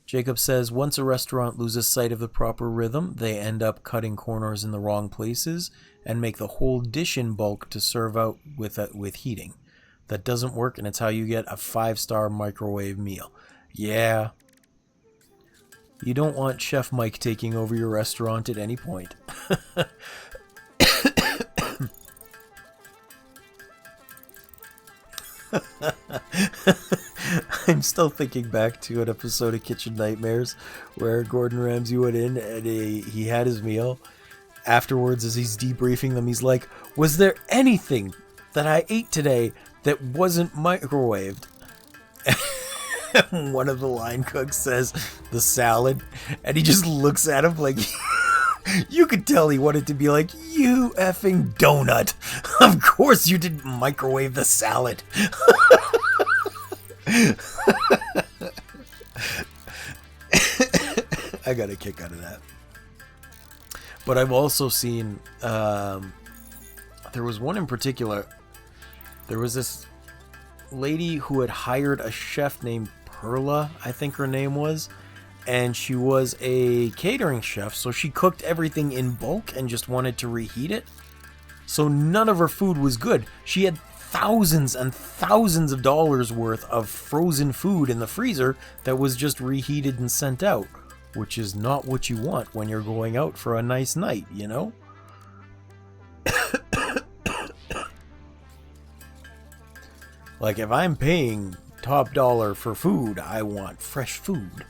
Jacob says, once a restaurant loses sight of the proper rhythm, they end up cutting corners in the wrong places and make the whole dish in bulk to serve out with heating. That doesn't work, and it's how you get a 5-star microwave meal. Yeah. You don't want Chef Mike taking over your restaurant at any point. I'm still thinking back to an episode of Kitchen Nightmares where Gordon Ramsay went in and he had his meal. Afterwards, as he's debriefing them, he's like, was there anything that I ate today that wasn't microwaved? One of the line cooks says, the salad. And he just looks at him like You could tell he wanted to be like, you effing donut. Of course you didn't microwave the salad. I got a kick out of that. But I've also seen, there was one in particular. There was this lady who had hired a chef named Perla, I think her name was. And she was a catering chef, so she cooked everything in bulk and just wanted to reheat it. So none of her food was good. She had thousands and thousands of dollars worth of frozen food in the freezer that was just reheated and sent out, which is not what you want when you're going out for a nice night, you know? Like, if I'm paying top dollar for food, I want fresh food.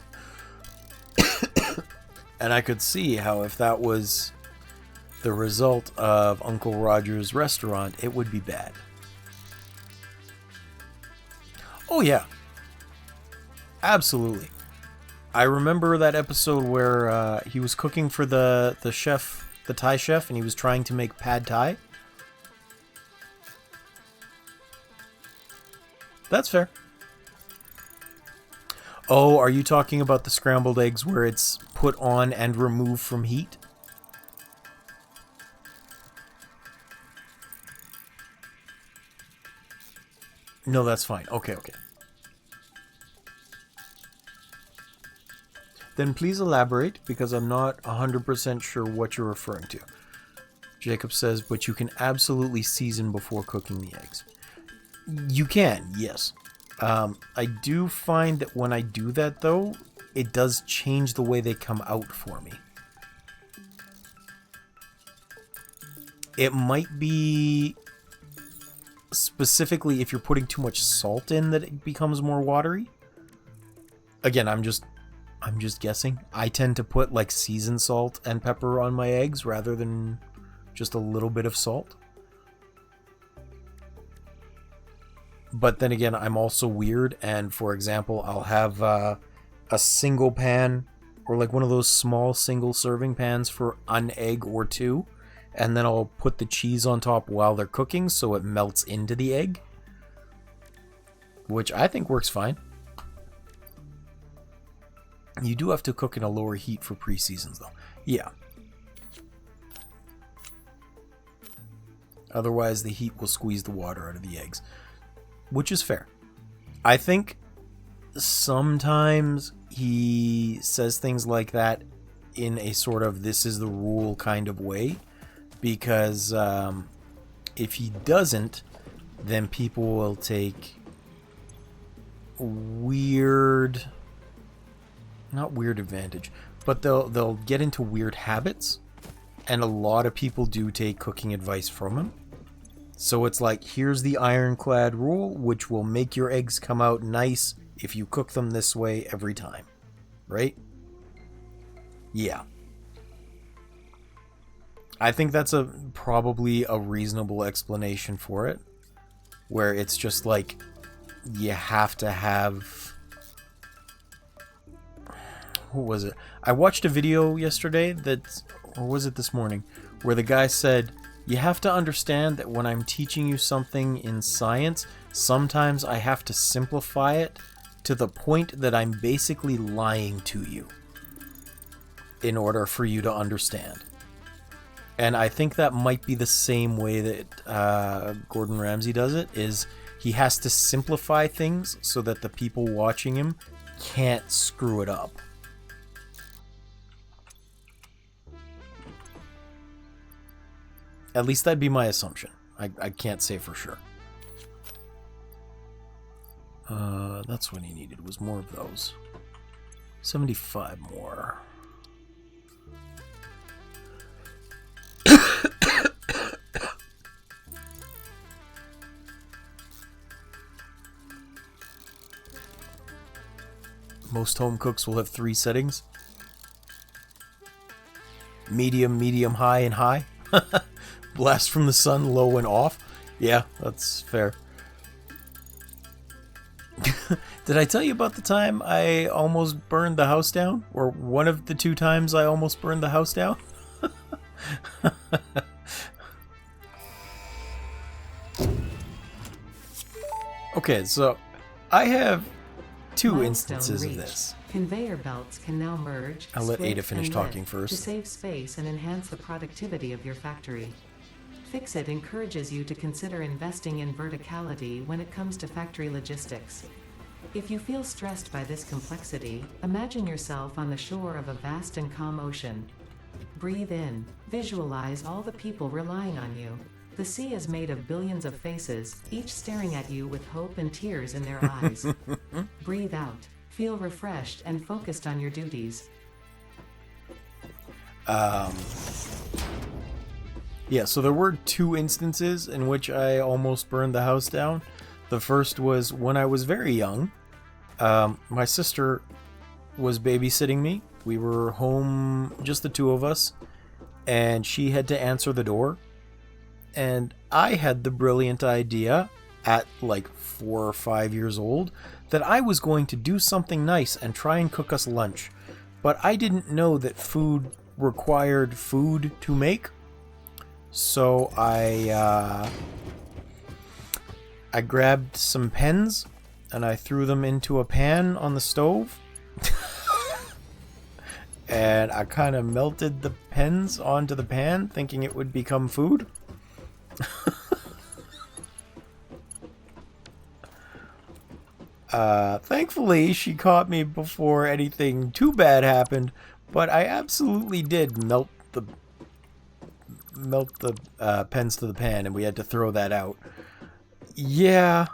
And I could see how if that was the result of Uncle Roger's restaurant, it would be bad. Oh yeah. Absolutely. I remember that episode where he was cooking for the chef, the Thai chef, and he was trying to make pad Thai. That's fair. Oh, are you talking about the scrambled eggs where it's put on and removed from heat? No, that's fine. Okay. Then please elaborate, because I'm not 100% sure what you're referring to. Jacob says, but you can absolutely season before cooking the eggs. You can, yes. I do find that when I do that, though, it does change the way they come out for me. It might be specifically if you're putting too much salt in that it becomes more watery. Again, I'm just guessing. I tend to put like seasoned salt and pepper on my eggs rather than just a little bit of salt. But then again, I'm also weird, and for example, I'll have a single pan, or like one of those small single serving pans for an egg or two, and then I'll put the cheese on top while they're cooking so it melts into the egg, which I think works fine. You do have to cook in a lower heat for pre-seasons though. Yeah. Otherwise the heat will squeeze the water out of the eggs. Which is fair. I think sometimes he says things like that in a sort of this is the rule kind of way, because if he doesn't, then people will take not weird advantage, but they'll get into weird habits, and a lot of people do take cooking advice from him. So it's like, here's the ironclad rule, which will make your eggs come out nice if you cook them this way every time. Right? Yeah. I think that's probably a reasonable explanation for it. Where it's just like, you have to have... What was it? I watched a video yesterday or was it this morning? Where the guy said, you have to understand that when I'm teaching you something in science, sometimes I have to simplify it to the point that I'm basically lying to you in order for you to understand. And I think that might be the same way that Gordon Ramsay does it, is he has to simplify things so that the people watching him can't screw it up. At least that'd be my assumption. I can't say for sure. That's what he needed, was more of those. 75 more. Most home cooks will have 3 settings. Medium, medium, high, and high. Blast from the sun, low and off. Yeah, that's fair. Did I tell you about the time I almost burned the house down? Or one of the 2 times I almost burned the house down? Okay, so I have two Milestone instances of reached. this. Conveyor belts can now merge, I'll let Ada split, finish and talking lift first. to save space and enhance the productivity of your factory. Fix-It encourages you to consider investing in verticality when it comes to factory logistics. If you feel stressed by this complexity, imagine yourself on the shore of a vast and calm ocean. Breathe in. Visualize all the people relying on you. The sea is made of billions of faces, each staring at you with hope and tears in their eyes. Breathe out. Feel refreshed and focused on your duties. Yeah, so there were two instances in which I almost burned the house down. The first was when I was very young. My sister was babysitting me. We were home, just the two of us, and she had to answer the door. And I had the brilliant idea at like 4 or 5 years old that I was going to do something nice and try and cook us lunch. But I didn't know that food required food to make. So I grabbed some pens and I threw them into a pan on the stove. And I kind of melted the pens onto the pan, thinking it would become food. Thankfully, she caught me before anything too bad happened, but I absolutely did melt the pens to the pan, and we had to throw that out. Yeah.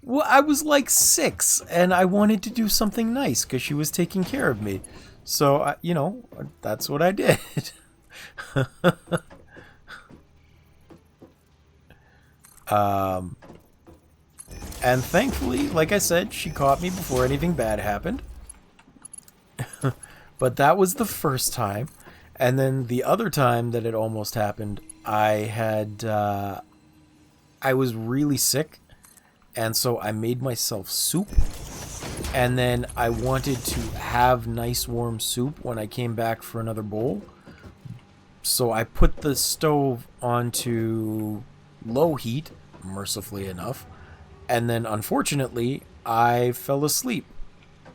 Well, I was like 6, and I wanted to do something nice because she was taking care of me. So, that's what I did. And thankfully, like I said, she caught me before anything bad happened. But that was the first time. And then the other time that it almost happened, I was really sick. And so I made myself soup. And then I wanted to have nice warm soup when I came back for another bowl. So I put the stove onto low heat, mercifully enough. And then, unfortunately, I fell asleep.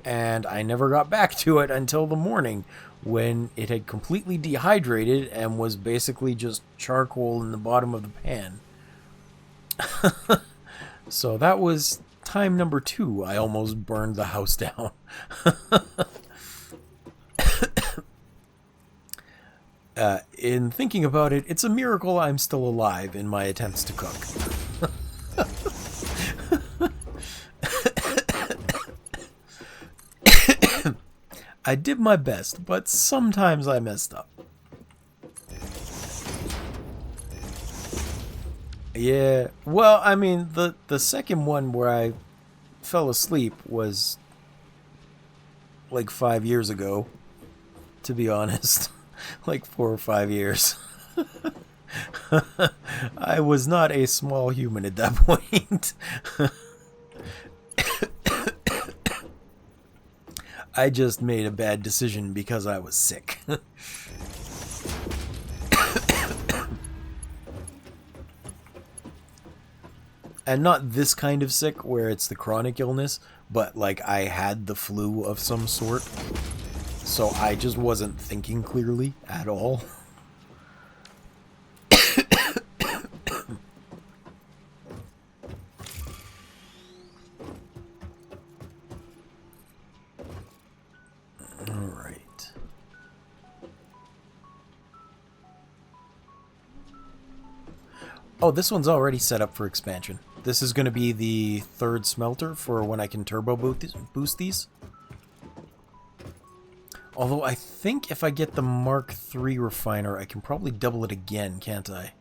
And I never got back to it until the morning, when it had completely dehydrated and was basically just charcoal in the bottom of the pan. So that was time number 2. I almost burned the house down. In thinking about it, it's a miracle I'm still alive in my attempts to cook. I did my best, but sometimes I messed up. Yeah, well, I mean, the second one where I fell asleep was like 5 years ago, to be honest. Like 4 or 5 years. I was not a small human at that point. I just made a bad decision because I was sick. And not this kind of sick where it's the chronic illness, but like I had the flu of some sort. So I just wasn't thinking clearly at all. Alright. Oh, this one's already set up for expansion. This is going to be the 3rd smelter for when I can turbo boost these. Although I think if I get the Mark III refiner, I can probably double it again, can't I?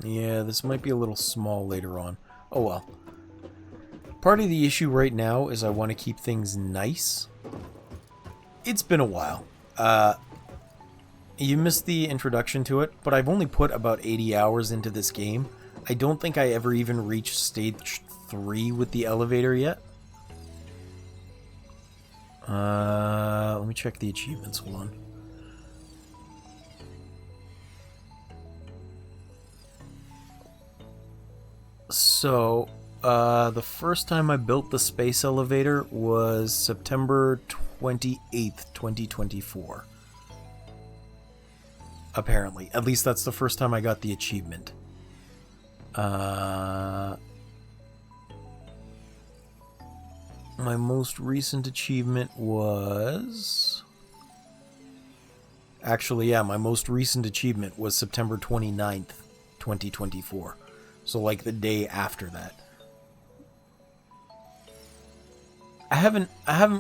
Yeah, this might be a little small later on. Oh well. Part of the issue right now is I want to keep things nice. It's been a while. You missed the introduction to it, but I've only put about 80 hours into this game. I don't think I ever even reached stage 3 with the elevator yet. Let me check the achievements. Hold on. So, the first time I built the space elevator was September 28th, 2024. Apparently. At least that's the first time I got the achievement. My most recent achievement was... Actually, yeah, my most recent achievement was September 29th, 2024. So, like, the day after that. I haven't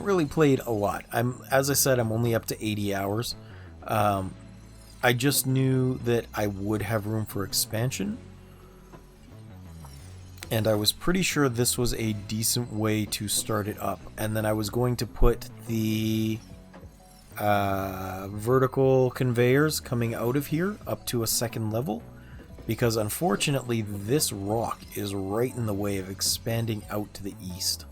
really played a lot. As I said, I'm only up to 80 hours. I just knew that I would have room for expansion. And I was pretty sure this was a decent way to start it up. And then I was going to put the vertical conveyors coming out of here up to a second level. Because unfortunately, this rock is right in the way of expanding out to the east.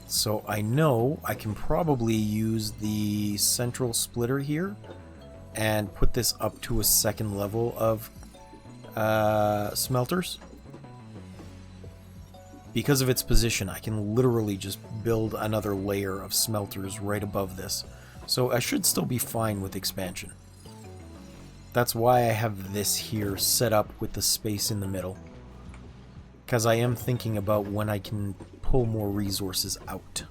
So I know I can probably use the central splitter here and put this up to a second level of smelters. Because of its position, I can literally just build another layer of smelters right above this. So I should still be fine with expansion. That's why I have this here set up with the space in the middle. Because I am thinking about when I can pull more resources out.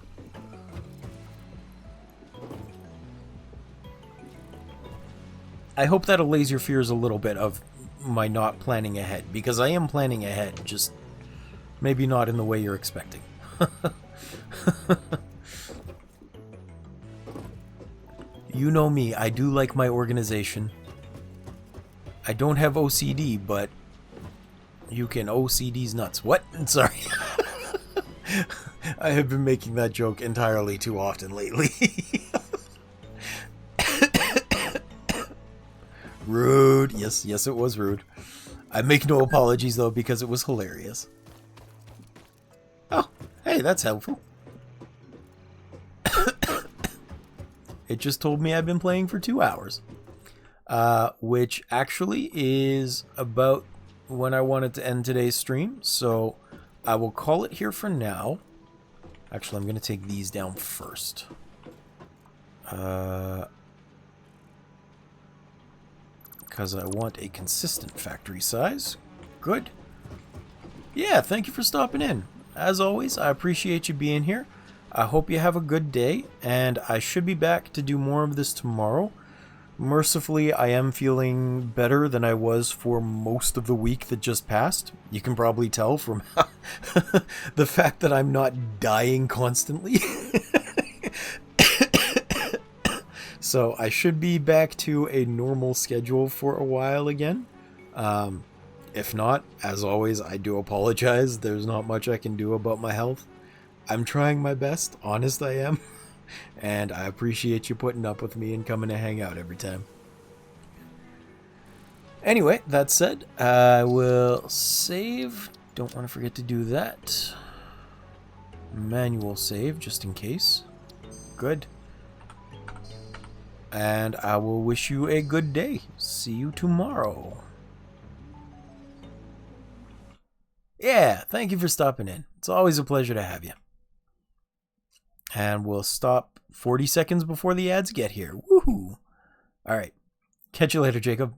I hope that allays your fears a little bit of my not planning ahead. Because I am planning ahead, just maybe not in the way you're expecting. You know me, I do like my organization. I don't have OCD, but you can OCD's nuts. What? Sorry. I have been making that joke entirely too often lately. Rude. Yes, it was rude. I make no apologies, though, because it was hilarious. Oh, hey, that's helpful. It just told me I've been playing for 2 hours. Which actually is about when I wanted to end today's stream. So I will call it here for now. Actually, I'm going to take these down first. Because I want a consistent factory size. Good. Yeah, thank you for stopping in. As always, I appreciate you being here. I hope you have a good day, and I should be back to do more of this tomorrow. Mercifully, I am feeling better than I was for most of the week that just passed. You can probably tell from the fact that I'm not dying constantly. So I should be back to a normal schedule for a while again. If not, as always, I do apologize. There's not much I can do about my health. I'm trying my best, honest I am. And I appreciate you putting up with me and coming to hang out every time. Anyway, that said, I will save. Don't want to forget to do that. Manual save, just in case. Good. And I will wish you a good day. See you tomorrow. Yeah, thank you for stopping in. It's always a pleasure to have you. And we'll stop 40 seconds before the ads get here. Woohoo! Alright. Catch you later, Jacob.